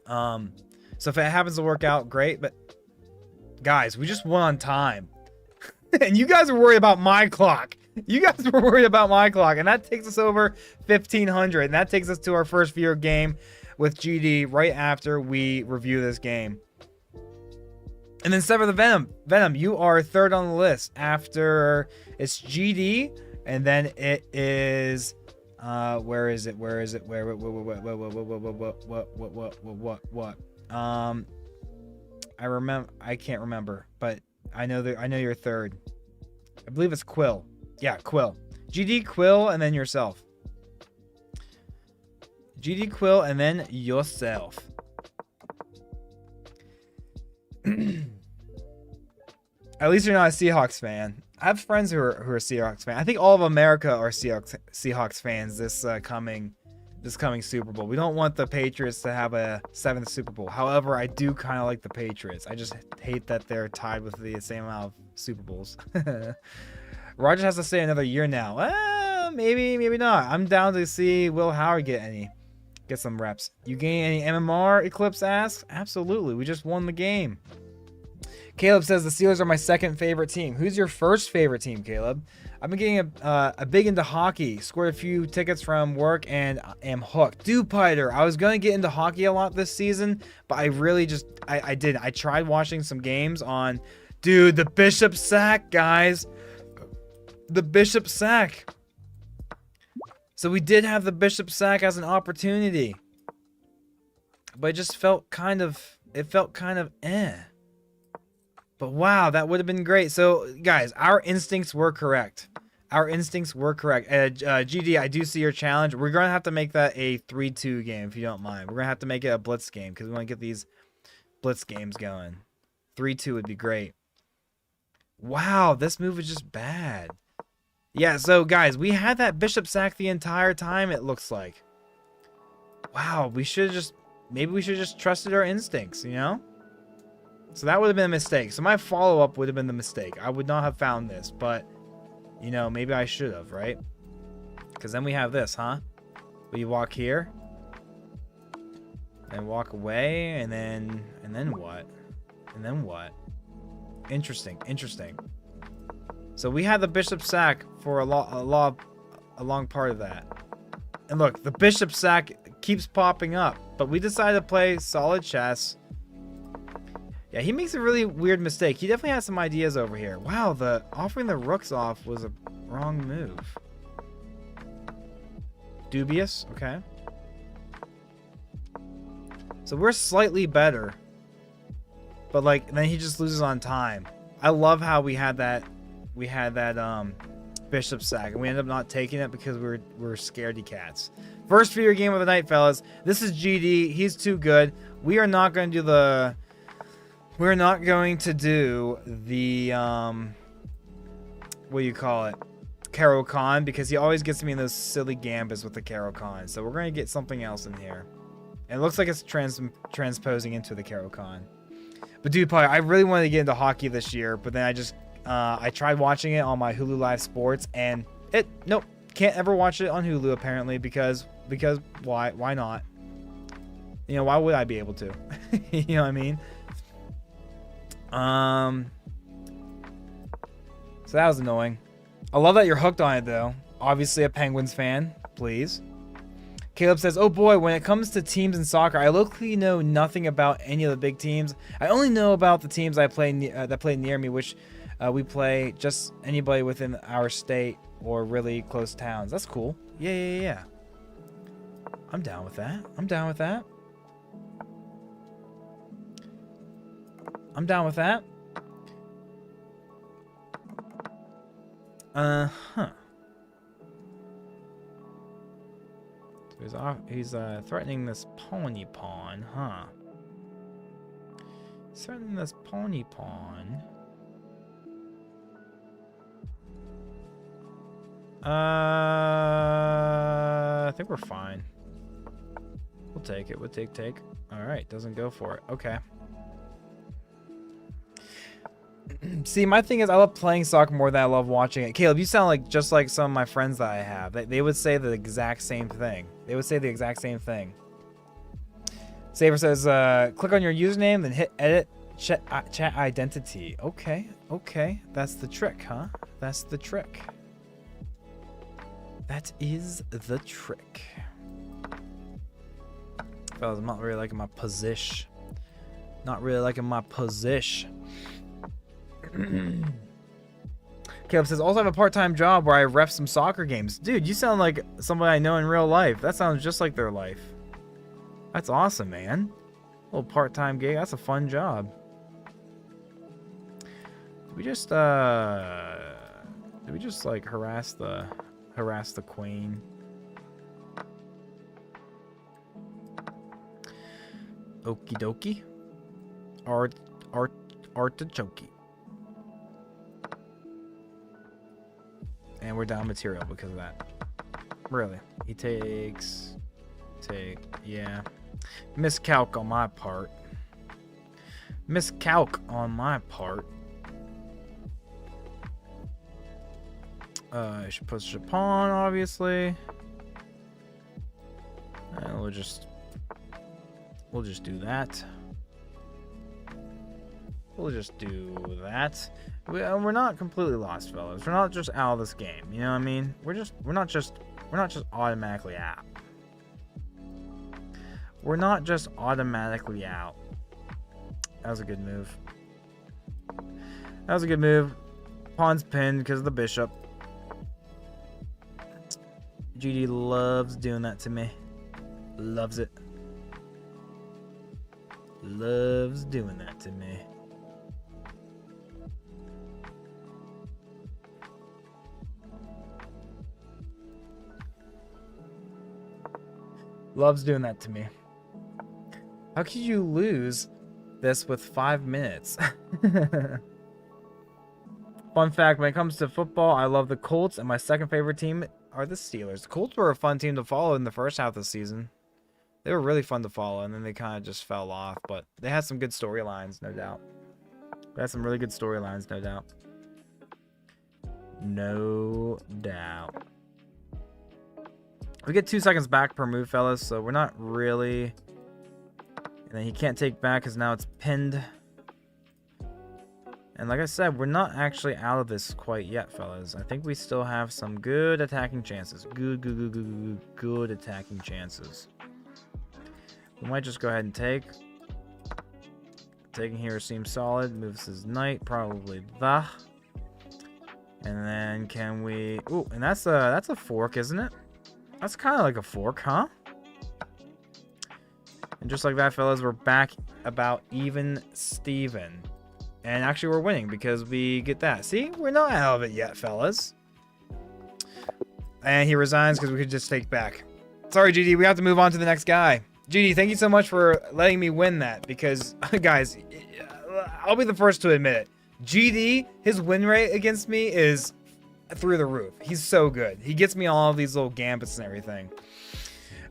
So if it happens to work out, great. But guys, we just won on time. And you guys were worried about my clock. You guys were worried about my clock. And that takes us over 1,500. And that takes us to our first viewer game with GD right after we review this game. And then Sever the Venom. Venom, you are third on the list after it's GD. And then it is... where is it? Where is it? What? I remember. I can't remember, but I know that I know you're third. I believe it's Quill. Yeah, Quill. GD, Quill, and then yourself. GD, Quill, and then yourself. At least you're not a Seahawks fan. I have friends who are Seahawks fans. I think all of America are Seahawks fans this coming Super Bowl. We don't want the Patriots to have a 7th Super Bowl. However, I do kind of like the Patriots. I just hate that they're tied with the same amount of Super Bowls. Roger has to stay another year now. Maybe not. I'm down to see Will Howard get some reps. You gain any MMR? Eclipse asks. Absolutely. We just won the game. Caleb says the Steelers are my second favorite team. Who's your first favorite team, Caleb? I've been getting a big into hockey. Scored a few tickets from work and am hooked. Dupiter. I was going to get into hockey a lot this season, but I really just, I didn't. I tried watching some games on, dude, the Bishop Sack, guys. The Bishop Sack. So we did have the Bishop Sack as an opportunity. But it just felt kind of, eh. But wow, that would have been great. So, guys, our instincts were correct. GD, I do see your challenge. We're going to have to make that a 3-2 game, if you don't mind. We're going to have to make it a blitz game, because we want to get these blitz games going. 3-2 would be great. Wow, this move is just bad. Yeah, so, guys, we had that Bishop Sack the entire time, it looks like. Wow, we should have just... Maybe we should have just trusted our instincts, you know? So that would have been a mistake. So my follow-up would have been the mistake. I would not have found this, but, you know, maybe I should have, right? Because then we have this, huh? We walk here. And walk away, and then what? And then what? Interesting. So we had the Bishop Sack for a long part of that. And look, the Bishop Sack keeps popping up, but we decided to play solid chess. Yeah, he makes a really weird mistake. He definitely has some ideas over here. Wow, offering the rooks off was a wrong move. Dubious, okay. So we're slightly better. But like, then he just loses on time. I love how we had that Bishop Sack, and we ended up not taking it because we're scaredy cats. First fear game of the night, fellas. This is GD. He's too good. We're not going to do the what do you call it? Caro-Kann, because he always gets me in those silly gambits with the Caro-Kann. So we're going to get something else in here. And it looks like it's transposing into the Caro-Kann. But dude, probably, I really wanted to get into hockey this year, but then I tried watching it on my Hulu Live Sports, and nope, can't ever watch it on Hulu apparently, because why not? You know, why would I be able to? You know what I mean? So that was annoying. I love that you're hooked on it though. Obviously a Penguins fan, please. Caleb says, oh boy, when it comes to teams in soccer, I locally know nothing about any of the big teams. I only know about the teams that play near me, which we play just anybody within our state or really close towns. That's cool. Yeah. I'm down with that. I'm down with that. So he's threatening this pony pawn, huh? He's threatening this pony pawn. I think we're fine. We'll take it. We'll take. All right, doesn't go for it. Okay. See, my thing is, I love playing soccer more than I love watching it. Caleb, you sound like just like some of my friends that I have. They would say the exact same thing. They would say the exact same thing. Saber says, click on your username, then hit edit chat identity. Okay. That's the trick, huh? That's the trick. That is the trick. Fellas, I'm not really liking my position. Not really liking my position. Caleb says, also have a part-time job where I ref some soccer games. Dude, you sound like somebody I know in real life. That sounds just like their life. That's awesome, man. A little part-time gig. That's a fun job. Did we just like harass the queen? Okie dokie. Artichoke. And we're down material because of that. Really. He takes... yeah. Miscalc on my part. Miscalc on my part. I should push a pawn, obviously. And we'll just do that. We'll just do that. We're not completely lost, fellas. We're not just out of this game. You know what I mean? We're not just automatically out. We're not just automatically out. That was a good move. That was a good move. Pawn's pinned because of the bishop. GD loves doing that to me. Loves it. Loves doing that to me. Loves doing that to me. How could you lose this with 5 minutes? Fun fact, when it comes to football, I love the Colts, and my second favorite team are the Steelers. The Colts were a fun team to follow in the first half of the season. They were really fun to follow, and then they kind of just fell off, but they had some good storylines, no doubt. They had some really good storylines, no doubt. No doubt. We get 2 seconds back per move, fellas, so we're not really... And then he can't take back because now it's pinned. And like I said, we're not actually out of this quite yet, fellas. I think we still have some good attacking chances. Good attacking chances. We might just go ahead and take. Taking here seems solid. Moves his knight, probably the. And then can we... Ooh, and that's a fork, isn't it? That's kind of like a fork, huh? And just like that, fellas, we're back about even Steven. And actually, we're winning because we get that. See? We're not out of it yet, fellas. And he resigns because we could just take back. Sorry, GD. We have to move on to the next guy. GD, thank you so much for letting me win that. Because, guys, I'll be the first to admit it. GD, his win rate against me is through the roof. He's so good. He gets me all of these little gambits and everything.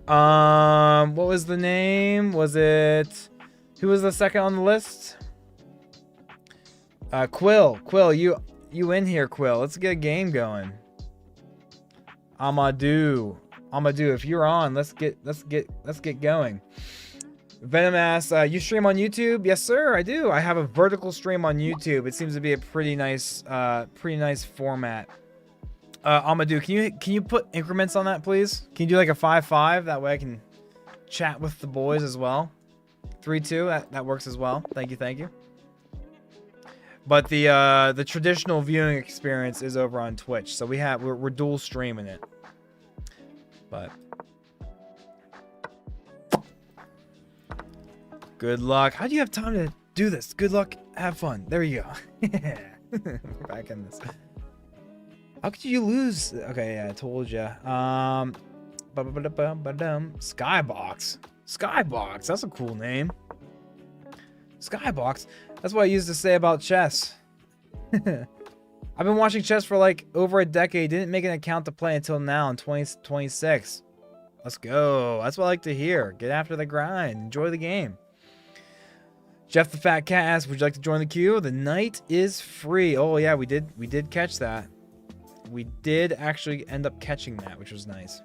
What was the name? Was it... Who was the second on the list? Quill, you in here, Quill? Let's get a game going. Amadou, if you're on, let's get going. Venom asks, you stream on YouTube? Yes, sir, I do. I have a vertical stream on YouTube. It seems to be a pretty nice format. Amadou, can you put increments on that, please? Can you do like a 5-5? That way I can chat with the boys as well. 3-2, that works as well. Thank you. But the traditional viewing experience is over on Twitch, so we're dual streaming it. But good luck. How do you have time to do this? Good luck. Have fun. There you go. We're back in this. How could you lose? Okay, yeah, I told you. Skybox. Skybox. That's a cool name. Skybox. That's what I used to say about chess. I've been watching chess for like over a decade. Didn't make an account to play until now in 2026. Let's go. That's what I like to hear. Get after the grind. Enjoy the game. Jeff the Fat Cat asks, would you like to join the queue? The night is free. Oh yeah, we did catch that. We did actually end up catching that, which was nice.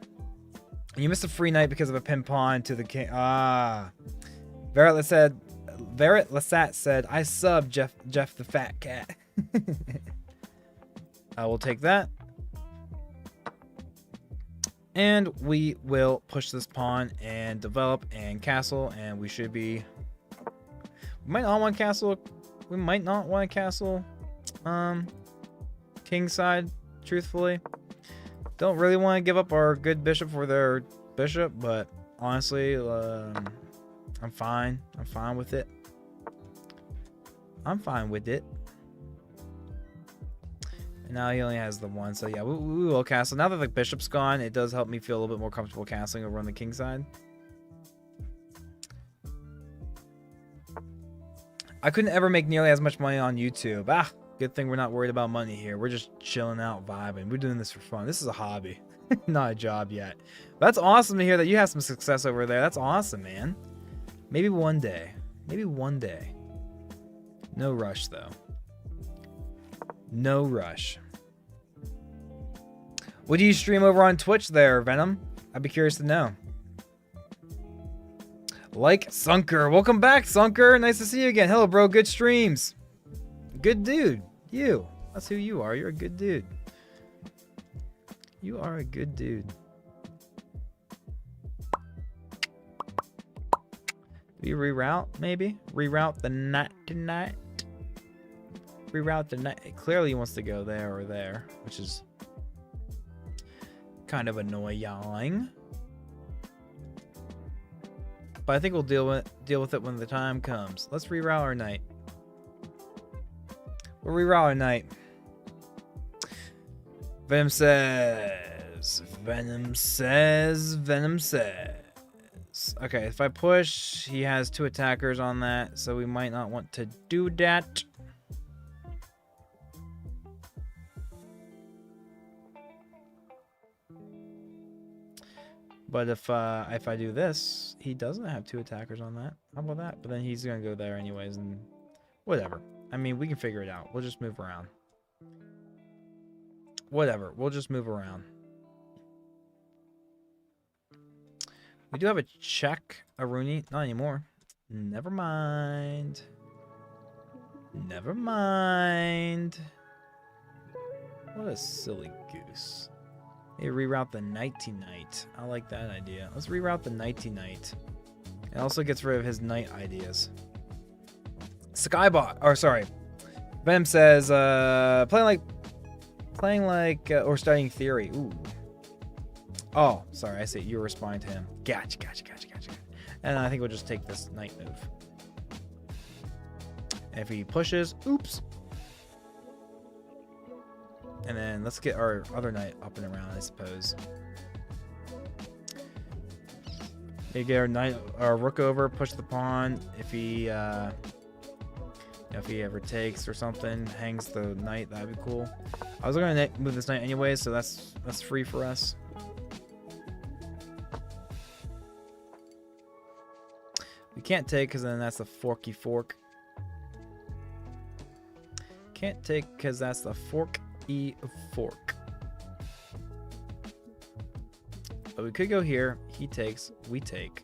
You missed a free night because of a pin pawn to the king. Ah. Verret Lasat said, I sub Jeff the Fat Cat. I will take that. And we will push this pawn and develop and castle, and we should be... We might not want castle. We might not want a castle. King side, truthfully. Don't really want to give up our good bishop for their bishop, but honestly, I'm fine. I'm fine with it. I'm fine with it. And now he only has the one, so yeah, we will castle. Now that the bishop's gone, it does help me feel a little bit more comfortable castling over on the king side. I couldn't ever make nearly as much money on YouTube. Ah, good thing we're not worried about money here. We're just chilling out, vibing. We're doing this for fun. This is a hobby, not a job yet. But that's awesome to hear that you have some success over there. That's awesome, man. Maybe one day. Maybe one day. No rush, though. No rush. What do you stream over on Twitch there, Venom? I'd be curious to know. Like Sunker. Welcome back, Sunker. Nice to see you again. Hello, bro. Good streams. Good dude. You. That's who you are. You're a good dude. You are a good dude. Do you reroute, maybe? Reroute the night tonight? Reroute the night. Clearly he wants to go there or there, which is kind of annoying. But I think we'll deal with it when the time comes. Let's reroute our knight. We'll reroute our knight. Venom says. Venom says. Venom says. Okay, if I push, he has 2 attackers on that, so we might not want to do that. But if I do this, he doesn't have 2 attackers on that. How about that? But then he's gonna go there anyways, and whatever. I mean, we can figure it out. We'll just move around. Whatever. We'll just move around. We do have a check, a Rooney. Not anymore. Never mind. Never mind. What a silly goose. Hey, reroute the Nighty Knight. I like that idea. Let's reroute the Nighty Knight. It also gets rid of his knight ideas. Skybot, or sorry, Venom says, playing like, or studying theory. Ooh. Oh, sorry, I see. You were responding to him. Gotcha. And I think we'll just take this knight move. If he pushes, oops. And then let's get our other knight up and around, I suppose. You get our rook over, push the pawn. If he ever takes or something, hangs the knight, that'd be cool. I was gonna move this knight anyway, so that's free for us. We can't take because then that's the forky fork. Can't take because that's the fork. Fork. But we could go here. He takes. We take.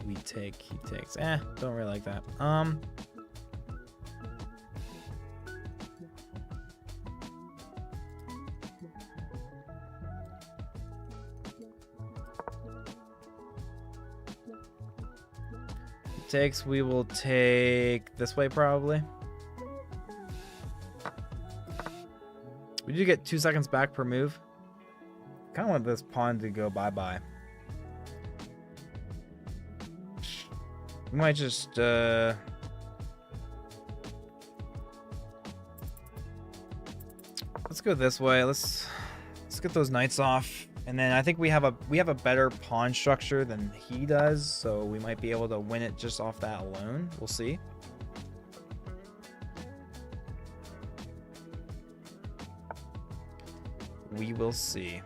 We take. He takes. Don't really like that. Takes, we will take this way probably. We do get 2 seconds back per move. Kind of want this pawn to go bye-bye. We might just let's go this way. Let's get those knights off. And then I think we have a better pawn structure than he does, so we might be able to win it just off that alone. We'll see. We will see.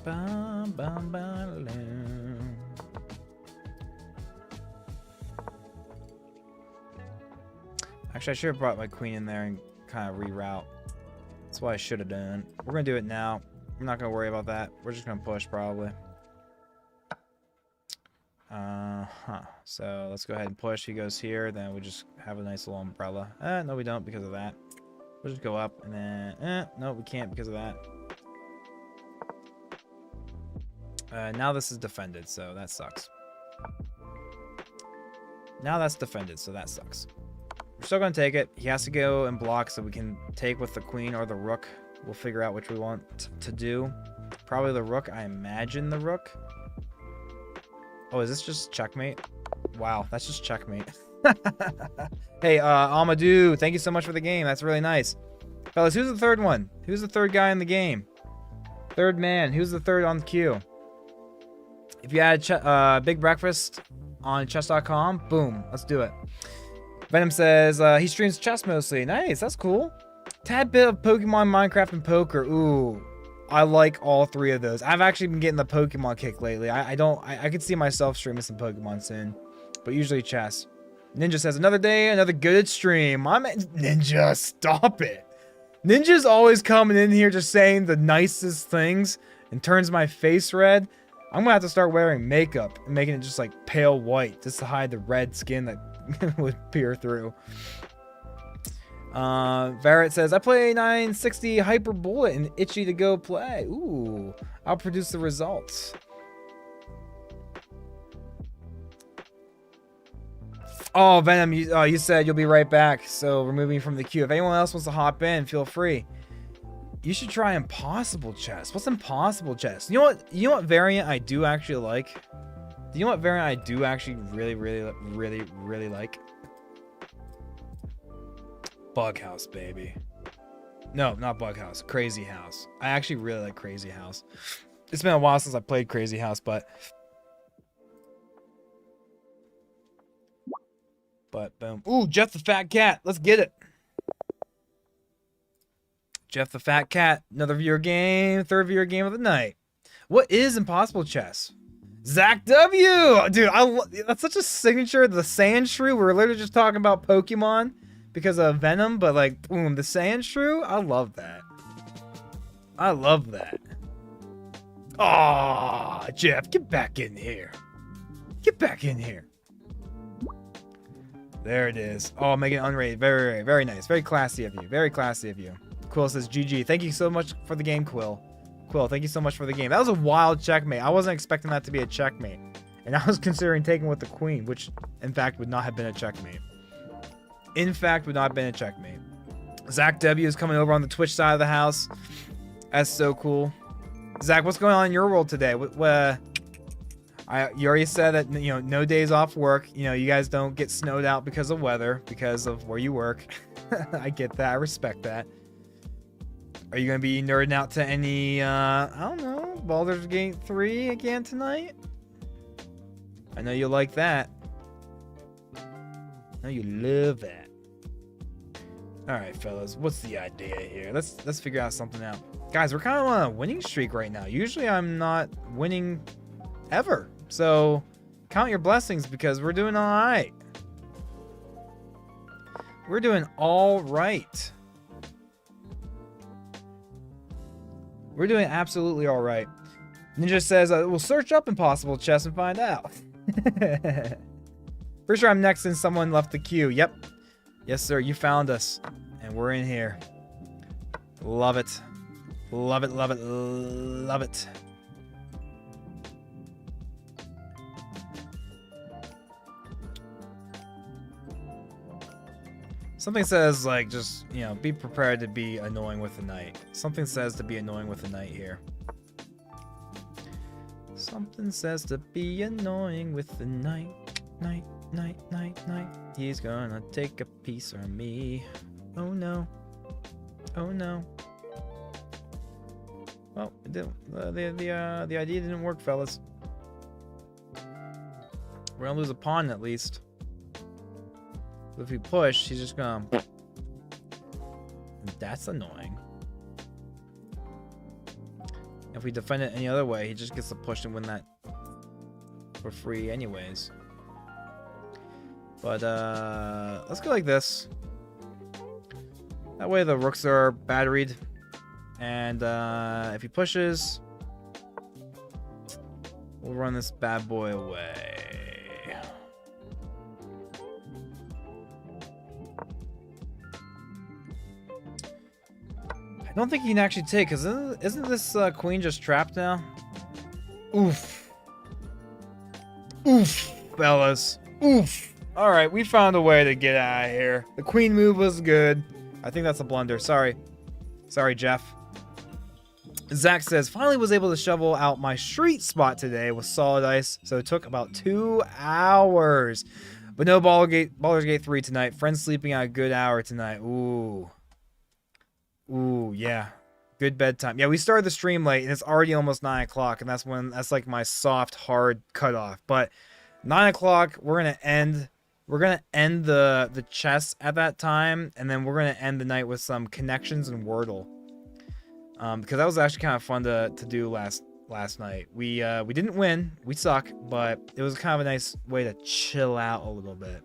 Bum, bum, bum, bum. Actually, I should have brought my queen in there and kind of reroute. That's what I should have done. We're going to do it now. I'm not going to worry about that. We're just going to push, probably. So, let's go ahead and push. He goes here. Then we just have a nice little umbrella. No, we don't because of that. We'll just go up. And then... no, we can't because of that. Now this is defended, so that sucks. Now that's defended, so that sucks. We're still going to take it. He has to go and block so we can take with the queen or the rook. We'll figure out which we want to do. Probably the rook. I imagine the rook. Oh, is this just checkmate? Wow, that's just checkmate. Hey, Amadou, thank you so much for the game. That's really nice. Fellas, who's the third one? Who's the third guy in the game? Third man. Who's the third on the queue? If you had Big Breakfast on chess.com, boom, let's do it. Venom says he streams chess mostly. Nice, that's cool. Tad bit of Pokemon, Minecraft, and poker. Ooh, I like all three of those. I've actually been getting the Pokemon kick lately. I could see myself streaming some Pokemon soon, but usually chess. Ninja says another day, another good stream. Ninja, stop it. Ninja's always coming in here just saying the nicest things and turns my face red. I'm gonna have to start wearing makeup and making it just like pale white just to hide the red skin that would peer through. Varrett says, I play 960 Hyper Bullet and itchy to go play. Ooh, I'll produce the results. Oh, Venom, you said you'll be right back, so remove me from the queue. If anyone else wants to hop in, feel free. You should try Impossible Chess. What's Impossible Chess? You know what variant I do actually like? Do you know what variant I do actually really like? Bughouse, baby. No, not Bughouse. Crazy House. I actually really like Crazy House. It's been a while since I played Crazy House, but boom. Ooh, Jeff the Fat Cat. Let's get it. Jeff the Fat Cat. Another viewer game. Third viewer game of the night. What is Impossible Chess? Zach W! Dude, that's such a signature. The Sandshrew. We were literally just talking about Pokemon because of Venom, but like, boom, the Sandshrew. I love that. I love that. Aw, Jeff, get back in here. Get back in here. There it is. Oh, make it unrated. Very, very nice. Very classy of you. Very classy of you. Quill says, GG. Thank you so much for the game, Quill. Quill, thank you so much for the game. That was a wild checkmate. I wasn't expecting that to be a checkmate. And I was considering taking with the queen, which, in fact, would not have been a checkmate. In fact, would not have been a checkmate. Zach W is coming over on the Twitch side of the house. That's so cool. Zach, what's going on in your world today? You already said that, you know, no days off work. You know, you guys don't get snowed out because of weather, because of where you work. I get that. I respect that. Are you going to be nerding out to any, I don't know, Baldur's Gate 3 again tonight? I know you like that. I know you love that. Alright, fellas. What's the idea here? Let's figure out something out. Guys, we're kind of on a winning streak right now. Usually I'm not winning ever. So, count your blessings because we're doing all right. We're doing all right. We're doing absolutely all right. Ninja says, we'll search up Impossible Chess and find out. Pretty sure I'm next and someone left the queue. Yep. Yes, sir. You found us. And we're in here. Love it. Love it, love it, love it. Something says, like, just, you know, be prepared to be annoying with the knight. Something says to be annoying with the knight here. Something says to be annoying with the knight. night, night, night. He's gonna take a piece of me. Oh no. Oh no. Well, it didn't, the idea didn't work, fellas. We're gonna lose a pawn at least. If we push, he's just gonna... That's annoying. If we defend it any other way, he just gets to push and win that for free anyways. But let's go like this. That way the rooks are batteried. And if he pushes, we'll run this bad boy away. I don't think he can actually take, because isn't this queen just trapped now? Oof. Oof, fellas. Oof. Alright, we found a way to get out of here. The queen move was good. I think that's a blunder. Sorry. Sorry, Jeff. Zach says, finally was able to shovel out my street spot today with solid ice, so it took about 2 hours. But no Baldur's Gate 3 tonight. Friends sleeping out a good hour tonight. Ooh. Ooh, yeah. Good bedtime. Yeah, we started the stream late, and it's already almost 9 o'clock, and that's like my soft, hard cutoff. But 9 o'clock, we're gonna end the chess at that time, and then we're gonna end the night with some connections and Wordle. Because that was actually kind of fun to do last night. We didn't win, we suck, but it was kind of a nice way to chill out a little bit.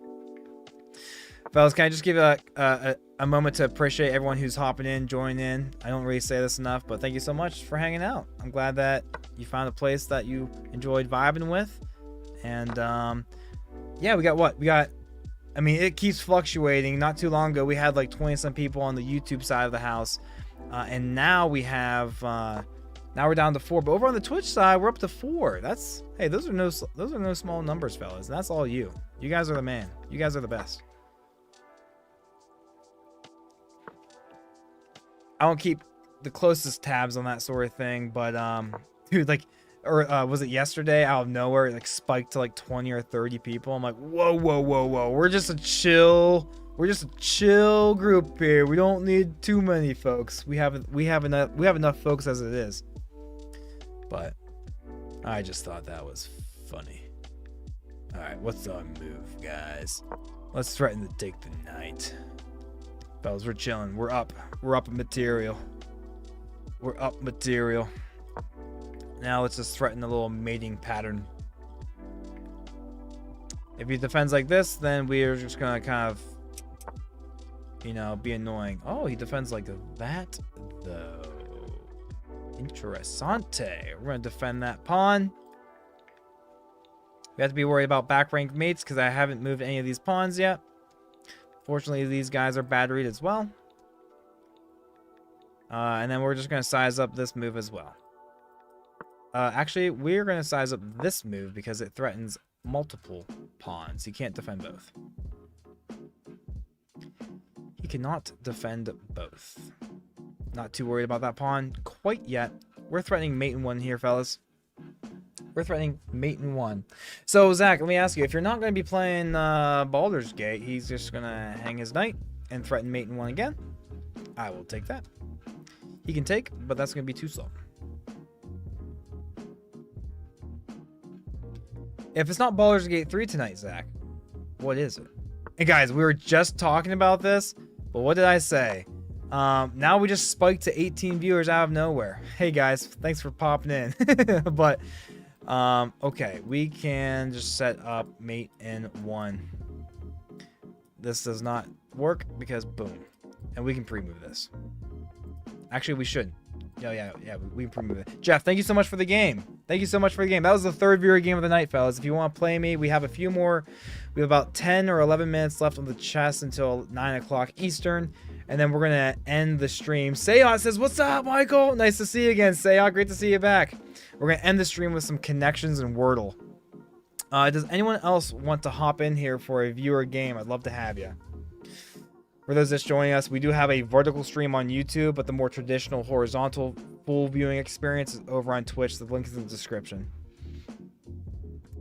Fellas, can I just give a moment to appreciate everyone who's hopping in, joining in. I don't really say this enough, but thank you so much for hanging out. I'm glad that you found a place that you enjoyed vibing with. And yeah, we got, I mean, it keeps fluctuating. Not too long ago, we had like 20-some people on the YouTube side of the house. And now we have, now we're down to 4. But over on the Twitch side, we're up to 4. That's, hey, those are no small numbers, fellas. And that's all you. You guys are the man. You guys are the best. I don't keep the closest tabs on that sort of thing, but dude, like, or was it yesterday? Out of nowhere, it like spiked to like 20 or 30 people. I'm like, whoa! We're just a chill group here. We don't need too many folks. We have enough folks as it is. But I just thought that was funny. All right, what's our move, guys? Let's threaten to take the knight. Fellas, we're chilling. We're up in material. We're up material. Now let's just threaten a little mating pattern. If he defends like this, then we are just gonna kind of, you know, be annoying. Oh, he defends like that, though. Interessante. We're gonna defend that pawn. We have to be worried about back rank mates because I haven't moved any of these pawns yet. Fortunately, these guys are batteried as well. And then we're just going to size up this move as well. Actually, we're going to size up this move because it threatens multiple pawns. He can't defend both. He cannot defend both. Not too worried about that pawn quite yet. We're threatening mate in 1 here, fellas. We're threatening mate in 1. So, Zach, let me ask you. If you're not going to be playing Baldur's Gate, he's just going to hang his knight and threaten mate in 1 again. I will take that. He can take, but that's going to be too slow. If it's not Baldur's Gate 3 tonight, Zach, what is it? And guys, we were just talking about this, but what did I say? Now we just spiked to 18 viewers out of nowhere. Hey guys, thanks for popping in. But okay, we can just set up mate in 1. This does not work because boom, and we can pre-move this. Actually, we should. Yeah, we can pre-move it. Jeff, thank you so much for the game. Thank you so much for the game. That was the 3rd viewer game of the night, fellas. If you want to play me, we have a few more. We have about 10 or 11 minutes left on the chess until 9 o'clock Eastern. And then we're going to end the stream. Sayot says, what's up, Michael? Nice to see you again, Sayot. Great to see you back. We're going to end the stream with some connections and Wordle. Does anyone else want to hop in here for a viewer game? I'd love to have you. For those that's joining us, we do have a vertical stream on YouTube, but the more traditional horizontal full viewing experience is over on Twitch. The link is in the description.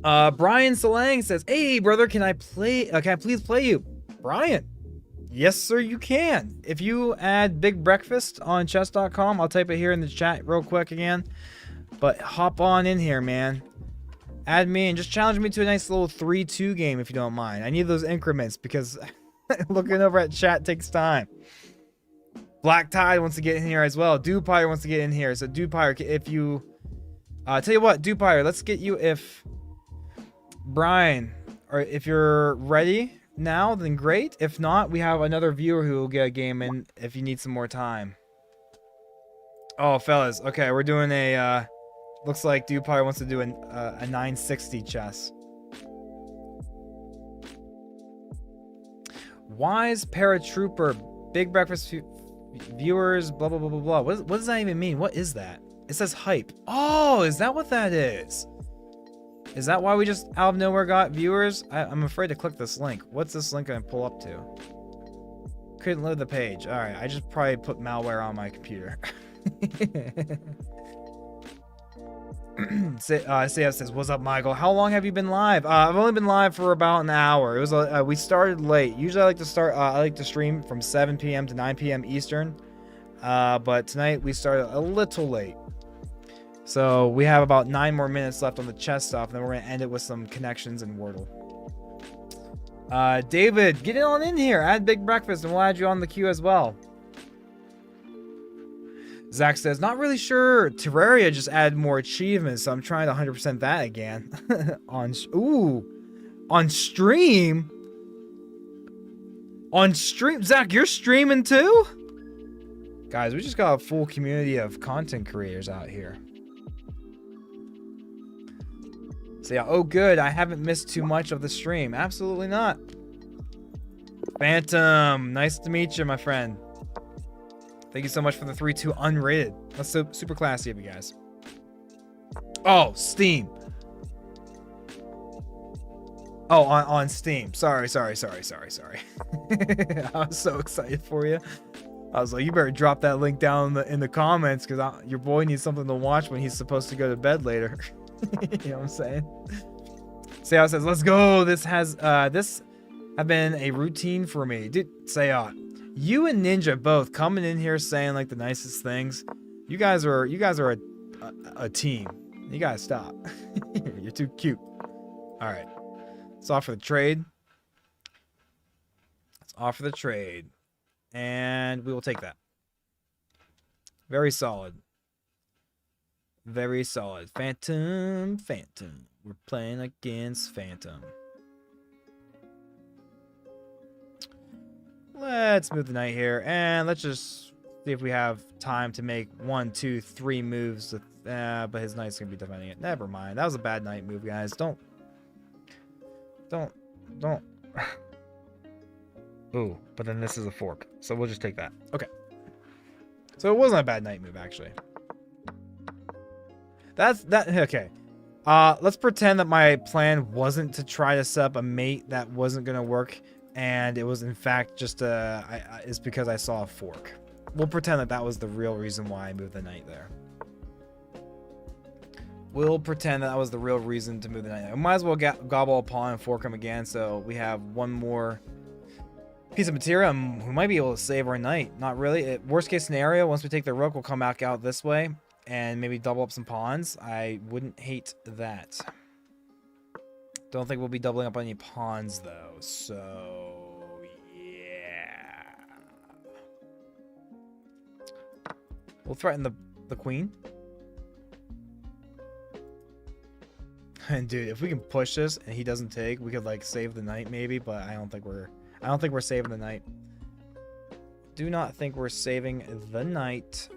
Brian Salang says, "Hey brother, can I please play you?" Brian, yes sir, you can. If you add Big Breakfast on chess.com, I'll type it here in the chat real quick again. But hop on in here, man. Add me and just challenge me to a nice little 3-2 game if you don't mind. I need those increments because looking over at chat takes time. Black Tide wants to get in here as well. Dupire wants to get in here. So Dupire, if you... tell you what, Dupire, let's get you if... Brian, or if you're ready now, then great. If not, we have another viewer who will get a game in if you need some more time. Oh, fellas. Okay, we're doing a... looks like Dupire wants to do a 960 chess. Wise Paratrooper, Big Breakfast viewers, blah, blah, blah, blah, blah. What does that even mean? What is that? It says hype. Oh, is that what that is? Is that why we just out of nowhere got viewers? I'm afraid to click this link. What's this link going to pull up to? Couldn't load the page. All right, I just probably put malware on my computer. CS says, "What's up, Michael? How long have you been live?" I've only been live for about an hour. It was we started late. Usually, I like to stream from 7 p.m. to 9 p.m. Eastern. But tonight we started a little late. So we have about 9 more minutes left on the chess stuff, and then we're gonna end it with some connections and Wordle. David, get on in here. Add Big Breakfast, and we'll add you on the queue as well. Zach says, "Not really sure. Terraria just added more achievements, so I'm trying to 100% that again." on stream. On stream, Zach, you're streaming too? Guys, we just got a full community of content creators out here. So yeah, oh good, I haven't missed too much of the stream. Absolutely not. Phantom, nice to meet you, my friend. Thank you so much for the 3-2 unrated. That's so super classy of you guys. Oh, Steam. Oh, on Steam. Sorry. I was so excited for you. I was like, you better drop that link down in the comments because your boy needs something to watch when he's supposed to go to bed later. You know what I'm saying? Sayat says, "Let's go. This have been a routine for me." Dude, Sayat, you and Ninja both coming in here saying like the nicest things. You guys are a team. You gotta stop. You're too cute. All right. Let's offer the trade. And we will take that. Very solid. Phantom. We're playing against Phantom. Let's move the knight here, and let's just see if we have time to make 1, 2, 3 moves. But his knight's gonna be defending it. Never mind. That was a bad knight move, guys. Don't. Ooh, but then this is a fork, so we'll just take that. Okay. So it wasn't a bad knight move, actually. Okay. Let's pretend that my plan wasn't to try to set up a mate that wasn't gonna work, and it was in fact just it's because I saw a fork. We'll pretend that was the real reason why I moved the knight there. We'll pretend that was the real reason to move the knight. I might as well gobble a pawn and fork him again, so we have one more piece of material, and we might be able to save our knight. Not really. Worst case scenario, once we take the rook, we'll come back out this way and maybe double up some pawns. I wouldn't hate that. Don't think we'll be doubling up on any pawns, though. So, yeah. We'll threaten the queen. And dude, if we can push this and he doesn't take, we could like save the knight maybe, but I don't think we're saving the knight. Do not think we're saving the knight.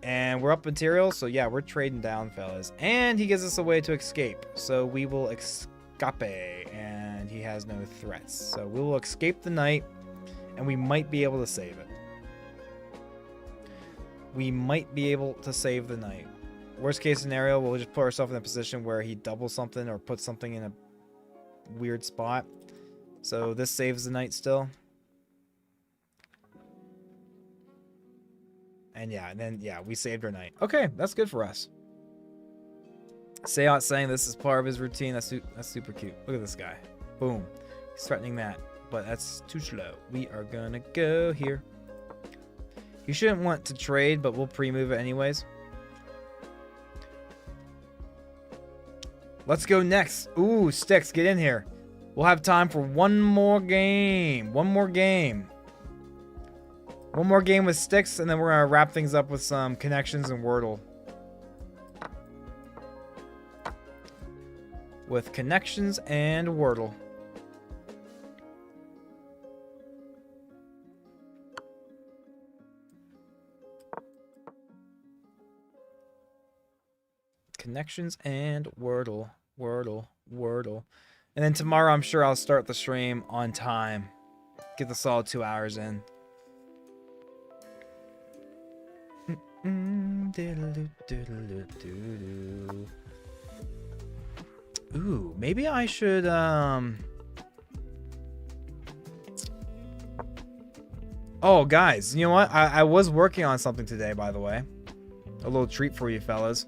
And we're up material, so yeah, we're trading down, fellas. And he gives us a way to escape. So we will escape, and he has no threats. So we will escape the knight, and we might be able to save it. We might be able to save the knight. Worst case scenario, we'll just put ourselves in a position where he doubles something or puts something in a weird spot. So this saves the knight still. And yeah, we saved our knight. Okay, that's good for us. Seat saying this is part of his routine. That's super cute. Look at this guy. Boom. He's threatening that, but that's too slow. We are gonna go here. You shouldn't want to trade, but we'll pre-move it anyways. Let's go next. Ooh, Sticks, get in here. We'll have time for one more game. One more game. One more game with Sticks, and then we're gonna wrap things up with some connections and Wordle. With connections and Wordle. Connections and Wordle. Wordle. Wordle. And then tomorrow, I'm sure I'll start the stream on time. Get the solid 2 hours in. Ooh, maybe I should, Oh, guys, you know what? I was working on something today, by the way. A little treat for you fellas.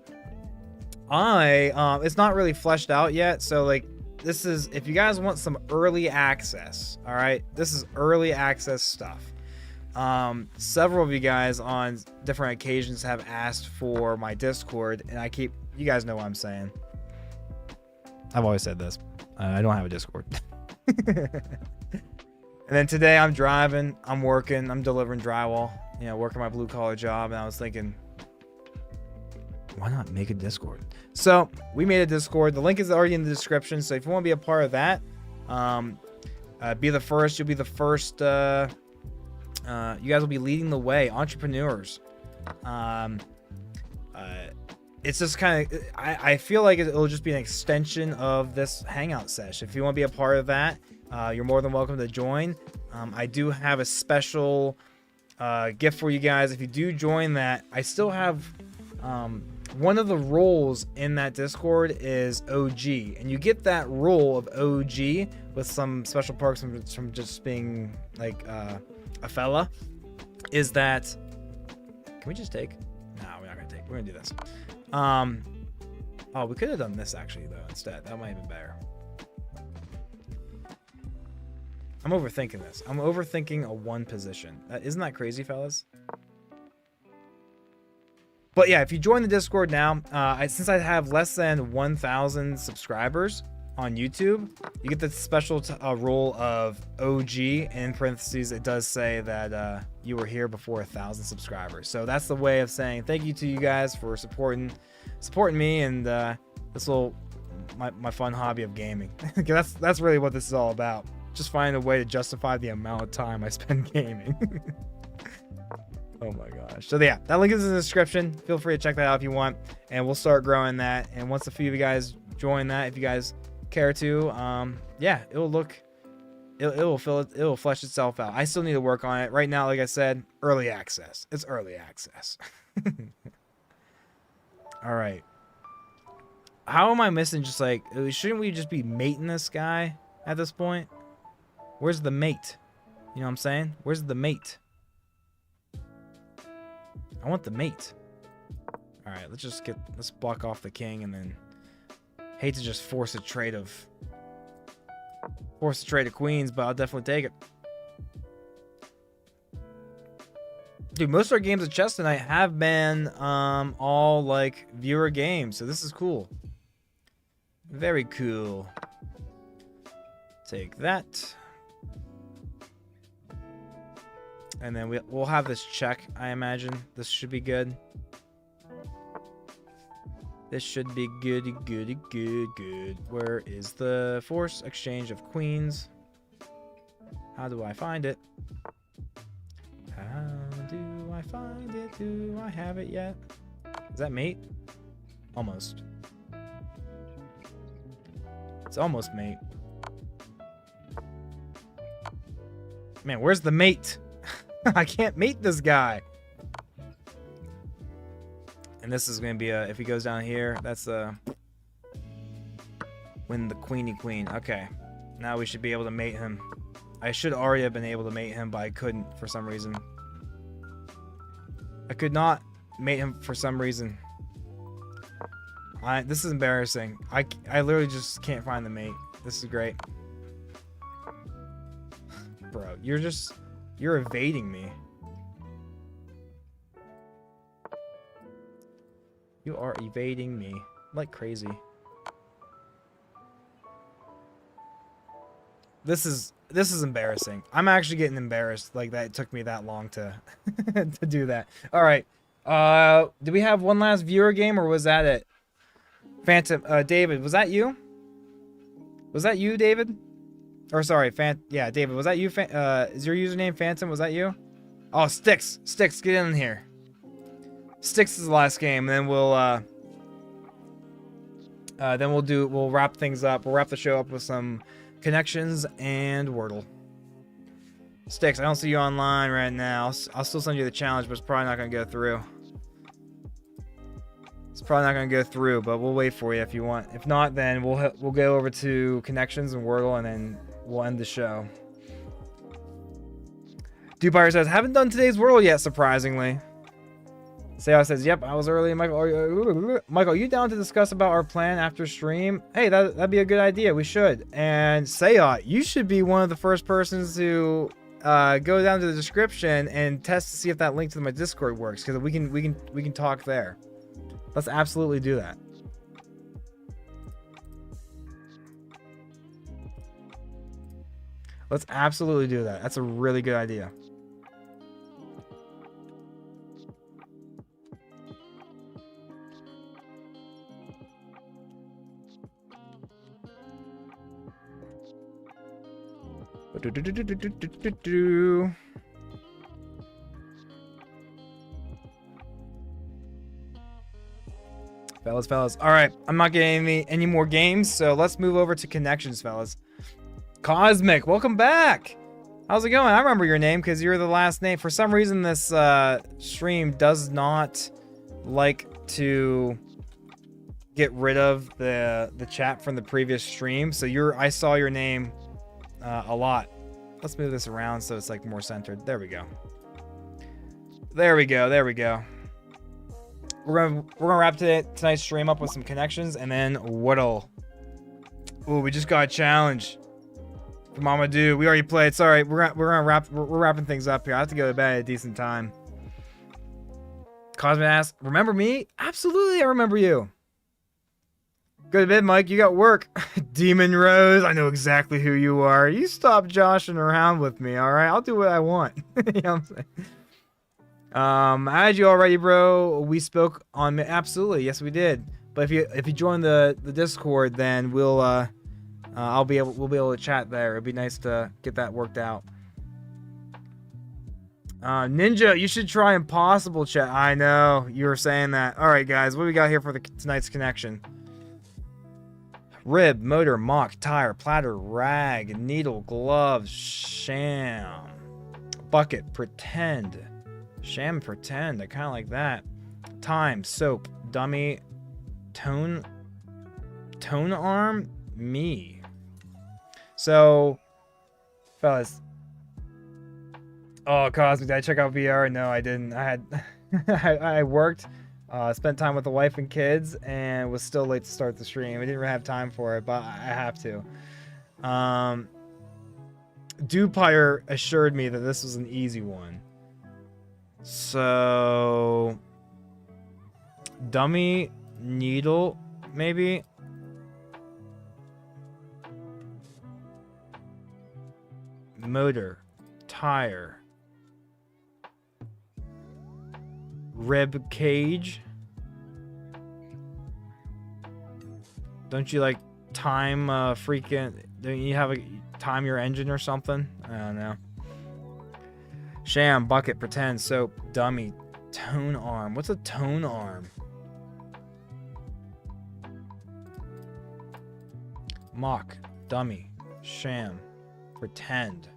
It's not really fleshed out yet, so, like, this is, if you guys want some early access, all right? This is early access stuff. Several of you guys on different occasions have asked for my Discord, and you guys know what I'm saying. I've always said this. I don't have a Discord. And then today I'm driving, I'm working, I'm delivering drywall, you know, working my blue collar job, and I was thinking, why not make a Discord? So we made a Discord. The link is already in the description. So if you want to be a part of that, be the first. You'll be the first. You guys will be leading the way, entrepreneurs. It's just kind of. I feel like it'll just be an extension of this Hangout session. If you want to be a part of that, you're more than welcome to join. I do have a special gift for you guys. If you do join that, I still have. One of the roles in that Discord is OG, and you get that role of OG with some special perks from just being like a fella. Is that? Can we just take? No, we're not gonna take. We're gonna do this. Oh, we could have done this actually though instead. That might have been better. I'm overthinking this. I'm overthinking a one position. Isn't that crazy, fellas? But yeah, if you join the Discord now, since I have less than 1,000 subscribers on YouTube, you get the special role of OG. In parentheses, it does say that you were here before 1,000 subscribers. So that's the way of saying thank you to you guys for supporting me and this little my fun hobby of gaming. that's really what this is all about. Just finding a way to justify the amount of time I spend gaming. Oh my gosh. So yeah, that link is in the description. Feel free to check that out if you want, and we'll start growing that. And once a few of you guys join that, if you guys care to, yeah, it'll flesh itself out. I still need to work on it right now. Like I said, early access. It's early access. All right. How am I missing? Just like, shouldn't we just be mating this guy at this point? Where's the mate? You know what I'm saying? Where's the mate? I want the mate. All right, let's block off the king, and then hate to just force a trade of queens, but I'll definitely take it. Dude, most of our games of chess tonight have been all like viewer games, so this is cool. Very cool. Take that. And then we'll have this check, I imagine. This should be good. This should be goody, goody, good, good. Where is the force exchange of queens? How do I find it? How do I find it? Do I have it yet? Is that mate? Almost. It's almost mate. Man, where's the mate? I can't mate this guy. And this is going to be if he goes down here, that's win the queenie queen. Okay. Now we should be able to mate him. I should already have been able to mate him, but I couldn't for some reason. I could not mate him for some reason. This is embarrassing. I literally just can't find the mate. This is great. Bro, you're evading me. You are evading me like crazy. This is embarrassing. I'm actually getting embarrassed like that it took me that long to to do that. All right. Do we have one last viewer game or was that it? Phantom David, was that you? Was that you, David? Or sorry, yeah, David, was that you? Is your username Phantom? Was that you? Oh, Sticks, get in here. Sticks is the last game, and then we'll wrap things up. We'll wrap the show up with some connections and Wordle. Sticks, I don't see you online right now. I'll still send you the challenge, but it's probably not gonna go through. It's probably not gonna go through, but we'll wait for you if you want. If not, then we'll go over to connections and Wordle, and then we'll end the show. Dupire says, haven't done today's Wordle yet, surprisingly. Sayot says, yep, I was early. Michael, are you down to discuss about our plan after stream? Hey, that'd be a good idea. We should. And Sayot, you should be one of the first persons to go down to the description and test to see if that link to my Discord works, because we can talk there. Let's absolutely do that. Let's absolutely do that. That's a really good idea. Fellas. All right, I'm not getting any more games, so let's move over to connections, fellas. Cosmic, welcome back. How's it going? I remember your name because you're the last name. For some reason, this stream does not like to get rid of the chat from the previous stream. So I saw your name a lot. Let's move this around so it's like more centered. There we go. There we go. We're gonna wrap tonight's stream up with some connections and then Wordle. Ooh, we just got a challenge from Mamadou. We already played. Sorry, we're wrapping things up here. I have to go to bed at a decent time. Cosmic asks, remember me? Absolutely, I remember you. Go to bed, Mike. You got work. Demon Rose, I know exactly who you are. You stop joshing around with me, all right? I'll do what I want. You know what I'm saying? I had you already, bro. We spoke on absolutely, yes, we did. But if you join the Discord, then we'll be able to chat there. It'd be nice to get that worked out. Ninja, you should try Impossible chat. I know you were saying that. All right, guys, what do we got here for tonight's connection? Rib, motor, mock, tire, platter, rag, needle, gloves, sham, bucket, pretend. Sham, pretend. I kind of like that. Time, soap, dummy, tone arm, me. So, fellas. Oh, Cosmic, did I check out VR? No, I didn't. I had, I worked, spent time with the wife and kids, and was still late to start the stream. I didn't really have time for it, but I have to. Dupire assured me that this was an easy one. So, dummy, needle, maybe. Motor, tire, rib cage. Don't you like time freaking? Don't you have a time your engine or something? I don't know. Sham, bucket, pretend, soap, dummy, tone arm. What's a tone arm? Mock, dummy, sham, pretend.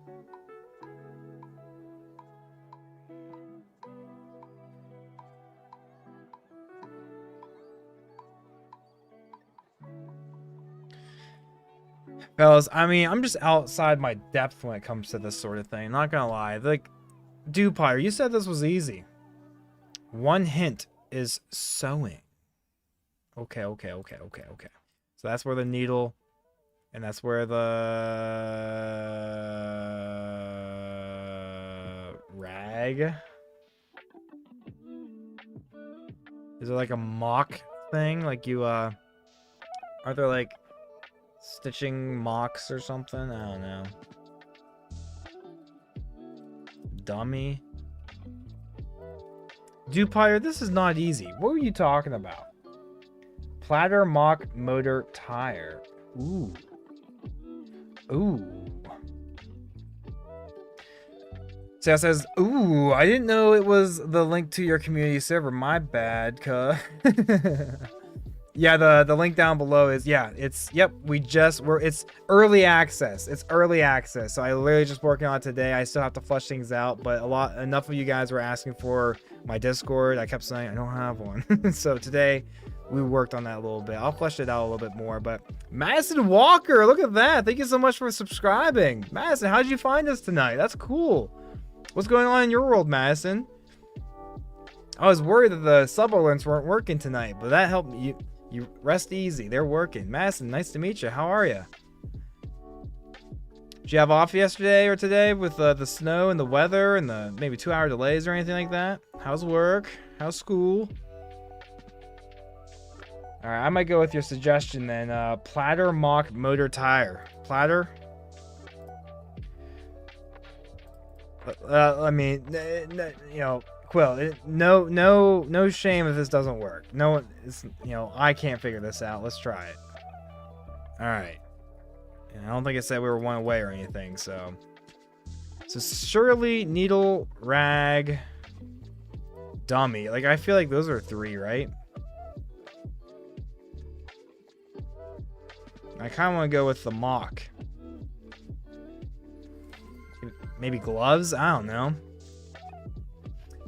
Fellas, I mean, I'm just outside my depth when it comes to this sort of thing. Not gonna lie. Like, Dupire, you said this was easy. One hint is sewing. Okay. So that's where the needle, and that's where the rag. Is it like a mock thing? Like you, are there like stitching mocks or something? I don't know. Dummy. Dupire, this is not easy. What were you talking about? Platter mock motor tire. Ooh. Sarah says, ooh, I didn't know it was the link to your community server. My bad, cuh. Yeah, the link down below is, yeah, it's, yep, it's early access. It's early access. So I literally just working on it today. I still have to flush things out, but enough of you guys were asking for my Discord. I kept saying I don't have one. So today we worked on that a little bit. I'll flush it out a little bit more, but Madison Walker, look at that. Thank you so much for subscribing. Madison, how did you find us tonight? That's cool. What's going on in your world, Madison? I was worried that the sub alerts weren't working tonight, but that helped me. You rest easy. They're working. Madison, nice to meet you. How are you? Did you have off yesterday or today with the snow and the weather and the maybe 2-hour delays or anything like that? How's work? How's school? All right, I might go with your suggestion then. Platter mock motor tire. Platter? I mean, you know, Quill, no shame if this doesn't work. No, it's, you know, I can't figure this out. Let's try it. All right. And I don't think it said we were one away or anything, so surely needle, rag, dummy. Like, I feel like those are 3, right? I kind of want to go with the mock. Maybe gloves? I don't know.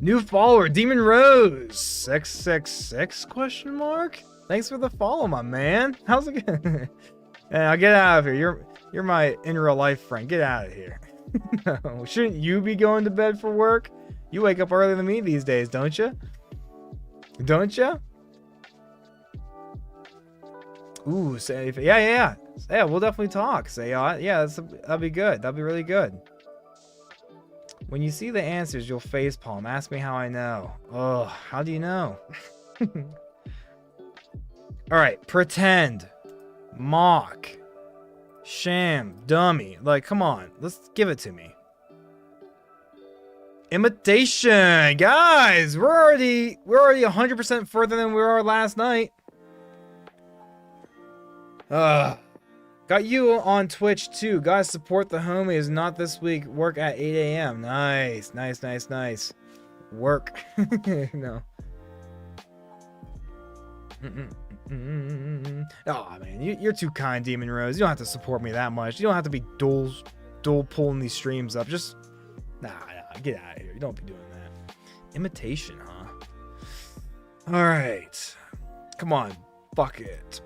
New follower, Demon Rose 666 question mark? Thanks for the follow, my man. How's it going? I'll get out of here. You're my in real life friend. Get out of here. No, shouldn't you be going to bed for work? You wake up earlier than me these days, don't you? Don't you? Ooh, say yeah. Yeah, we'll definitely talk. Say yeah, that'll be good. That'll be really good. When you see the answers, you'll facepalm. Ask me how I know. Oh, how do you know? Alright, pretend. Mock. Sham. Dummy. Like, come on. Let's give it to me. Imitation. Guys, we're already 100% further than we were last night. Got you on Twitch too. Guys, support the homies. Not this week. Work at 8 a.m. Nice. Work. No. Oh man, you're too kind, Demon Rose. You don't have to support me that much. You don't have to be dual pulling these streams up. Just nah, get out of here. You don't be doing that. Imitation, huh? All right. Come on. Bucket.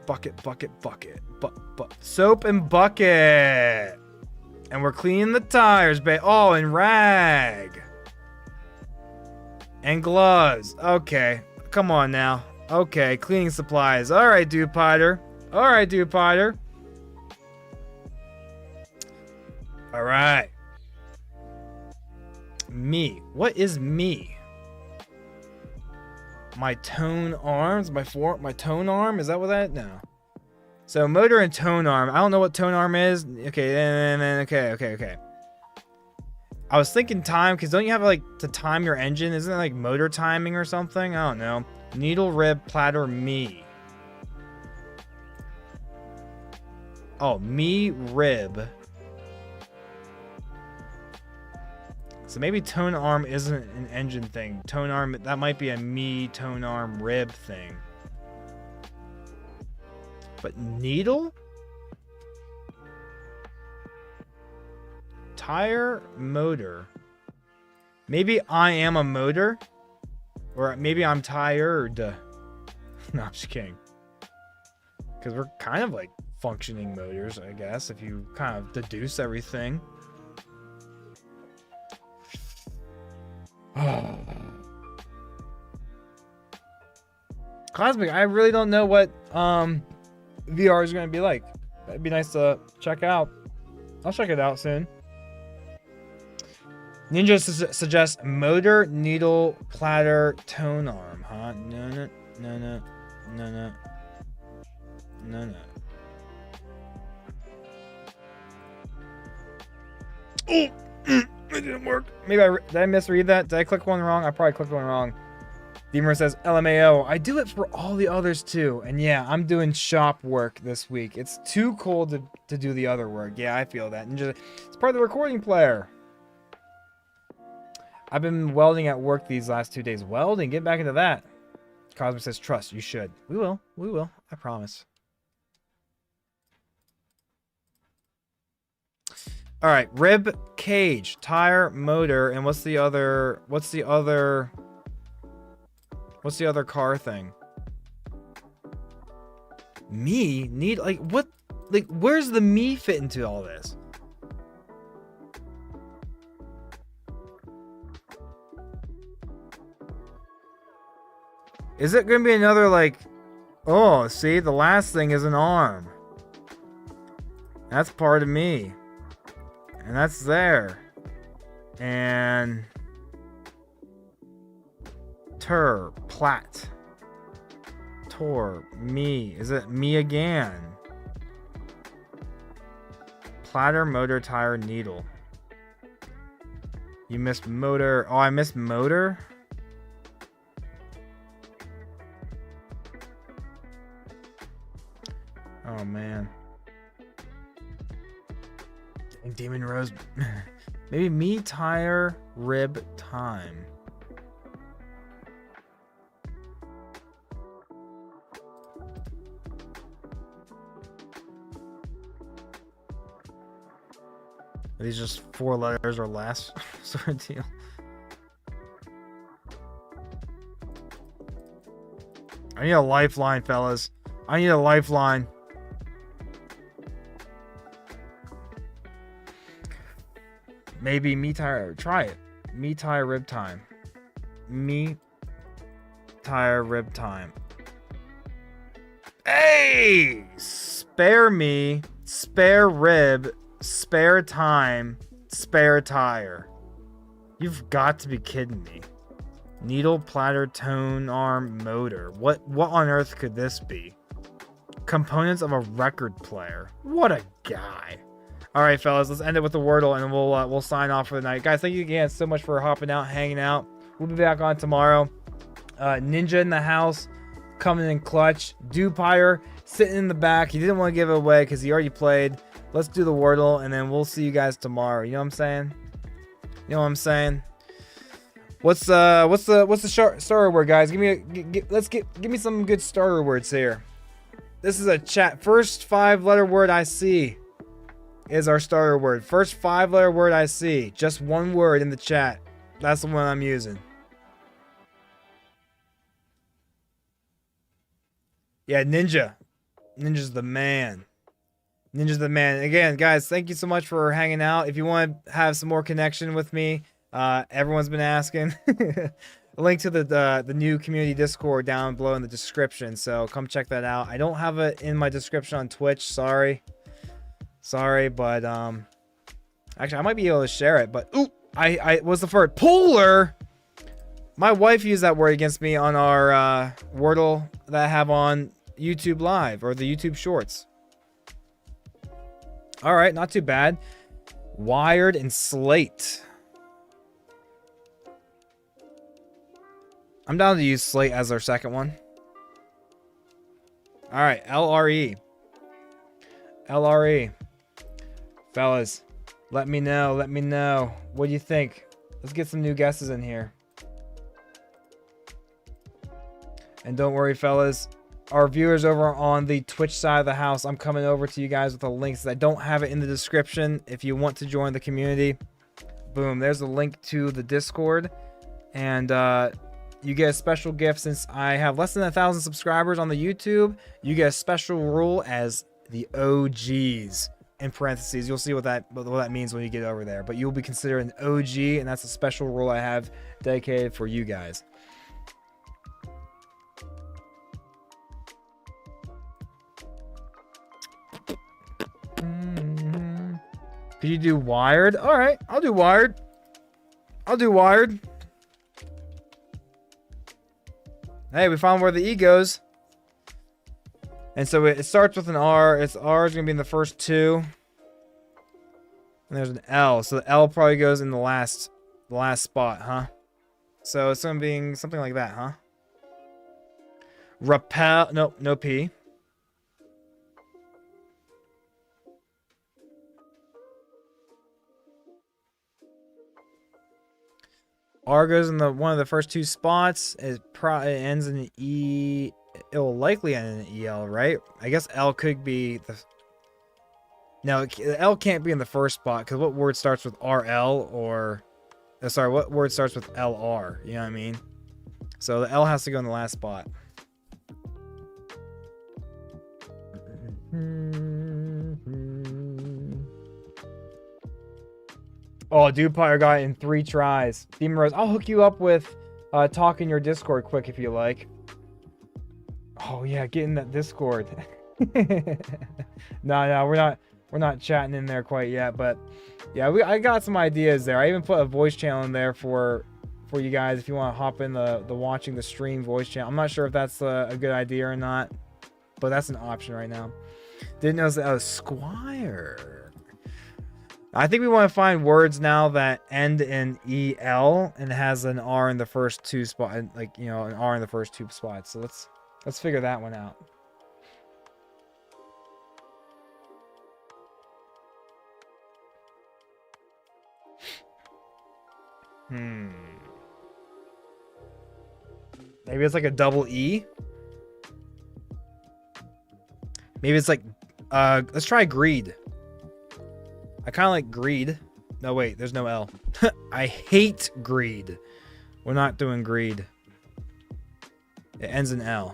Soap and bucket. And we're cleaning the tires, babe. Oh, and rag. And gloves. Okay. Come on now. Okay, cleaning supplies. All right, Dupiter. All right. Me. What is me? My tone arms, my tone arm, is that what that? No. So motor and tone arm. I don't know what tone arm is. Okay. I was thinking time, because don't you have like to time your engine? Isn't it like motor timing or something? I don't know. Needle, rib, platter, me. Oh, me, rib. So maybe tone arm isn't an engine thing. Tone arm, that might be a me, tone arm, rib thing. But needle? Tire, motor. Maybe I am a motor? Or maybe I'm tired. No, I'm just kidding. Because we're kind of like functioning motors, I guess, if you kind of deduce everything. Cosmic, I really don't know what VR is going to be like. That'd be nice to check out. I'll check it out soon. Ninja suggests motor, needle, platter, tone arm, huh? No. Oh, it didn't work. Maybe did I misread that? Did I click one wrong? I probably clicked one wrong. Deemer says, LMAO. I do it for all the others too. And yeah, I'm doing shop work this week. It's too cold to do the other work. Yeah, I feel that. Ninja, it's part of the recording player. I've been welding at work these last 2 days. Welding? Get back into that. Cosmic says, trust. You should. We will. We will. I promise. All right. Rib cage, tire, motor, and what's the other car thing? Me? Need, like, what? Like, where's the me fit into all this? Is it going to be another, like... Oh, see? The last thing is an arm. That's part of me. And that's there. And... Plat. Tor. Me. Is it me again? Platter, motor, tire, needle. You missed motor. Oh, I missed motor? Oh, man. And Demon Rose. Maybe me, tire, rib, time. Are these just 4 letters or less sort of deal? I need a lifeline, fellas. I need a lifeline. Maybe me tire. Try it. Me tire rib time. Me tire rib time. Hey! Spare me. Spare rib. Spare time. Spare tire. You've got to be kidding me. Needle, platter, tone, arm, motor. What on earth could this be? Components of a record player. What a guy. All right, fellas, let's end it with the Wordle, and we'll sign off for the night. Guys, thank you again so much for hopping out, hanging out. We'll be back on tomorrow. Ninja in the house, coming in clutch. Dupire sitting in the back. He didn't want to give it away because he already played. Let's do the Wordle, and then we'll see you guys tomorrow. You know what I'm saying? You know what I'm saying? What's the starter word, guys? Give me some good starter words here. This is a chat. First 5-letter word I see is our starter word. First 5-letter word I see. Just one word in the chat. That's the one I'm using. Yeah, Ninja. Ninja's the man. Ninja's the man. Again, guys, thank you so much for hanging out. If you want to have some more connection with me, everyone's been asking. A link to the new community Discord down below in the description, so come check that out. I don't have it in my description on Twitch. Sorry, but actually I might be able to share it. But ooh, I was the first polar. My wife used that word against me on our Wordle that I have on YouTube Live or the YouTube Shorts. All right, not too bad. Wired and slate. I'm down to use slate as our second one. All right, LRE. LRE. Fellas, let me know. Let me know. What do you think? Let's get some new guesses in here. And don't worry, fellas. Our viewers over on the Twitch side of the house, I'm coming over to you guys with the links. I don't have it in the description. If you want to join the community, boom, there's a link to the Discord. And you get a special gift since I have less than 1,000 subscribers on the YouTube. You get a special rule as the OGs. In parentheses, you'll see what that means when you get over there. But you'll be considered an OG, and that's a special rule I have dedicated for you guys. Could you do wired? All right, I'll do wired. I'll do wired. Hey, we found where the E goes. And so it starts with an R. Its R is going to be in the first two. And there's an L. So the L probably goes in the last spot, huh? So it's going to be something like that, huh? Rappel. Nope, no P. R goes in one of the first two spots. It ends in an E. It will likely end in an EL, right? I guess L could be the... No, L can't be in the first spot, because what word starts with RL or... sorry, what word starts with LR? You know what I mean? So the L has to go in the last spot. Oh, Dupire got it in 3 tries. Demon Rose, I'll hook you up with talk in your Discord quick if you like. Oh yeah, get in that Discord. No, we're not chatting in there quite yet, but yeah, I got some ideas there. I even put a voice channel in there for you guys if you want to hop in the watching the stream voice channel. I'm not sure if that's a good idea or not, but that's an option right now. Didn't know that was Squire. I think we want to find words now that end in EL and has an R in the first 2 spots, like, you know, an R in the first 2 spots. So let's figure that one out. Maybe it's like a double E. Maybe it's like let's try greed. I kind of like greed. No, wait, there's no L. I hate greed. We're not doing greed. It ends in L.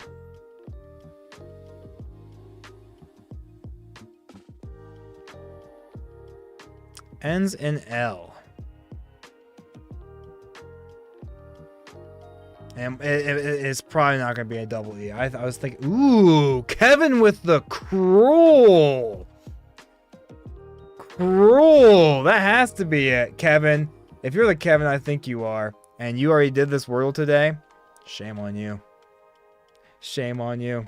Ends in L. And it's probably not going to be a double E. I was thinking, ooh, Kevin with the cruel. Cruel. That has to be it, Kevin. If you're the Kevin I think you are, and you already did this Wordle today, shame on you. Shame on you.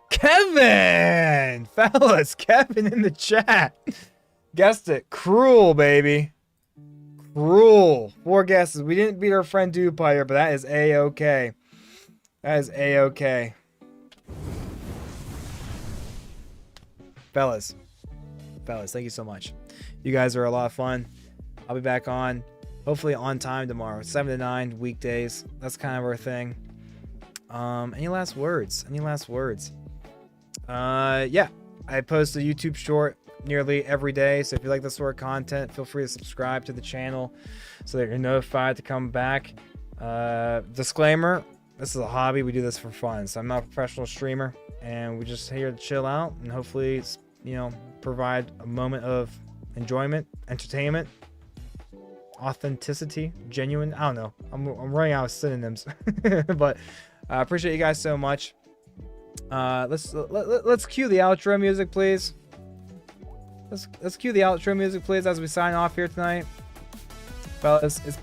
Kevin! Fellas, Kevin in the chat. Guessed it. Cruel, baby. Cruel. 4 guesses. We didn't beat our friend Dupire, but that is A-okay. That is A-okay. Fellas, thank you so much. You guys are a lot of fun. I'll be back on, hopefully on time tomorrow, 7 to 9 weekdays. That's kind of our thing. Any last words? Yeah, I post a YouTube short nearly every day, so if you like this sort of content, feel free to subscribe to the channel so that you're notified to come back. Disclaimer, this is a hobby. We do this for fun, so I'm not a professional streamer, and we're just here to chill out and hopefully, you know, provide a moment of enjoyment, entertainment, authenticity, genuine. I don't know. I'm running out of synonyms, but I appreciate you guys so much. Let's cue the outro music, please. Let's cue the outro music, please, as we sign off here tonight, fellas. It's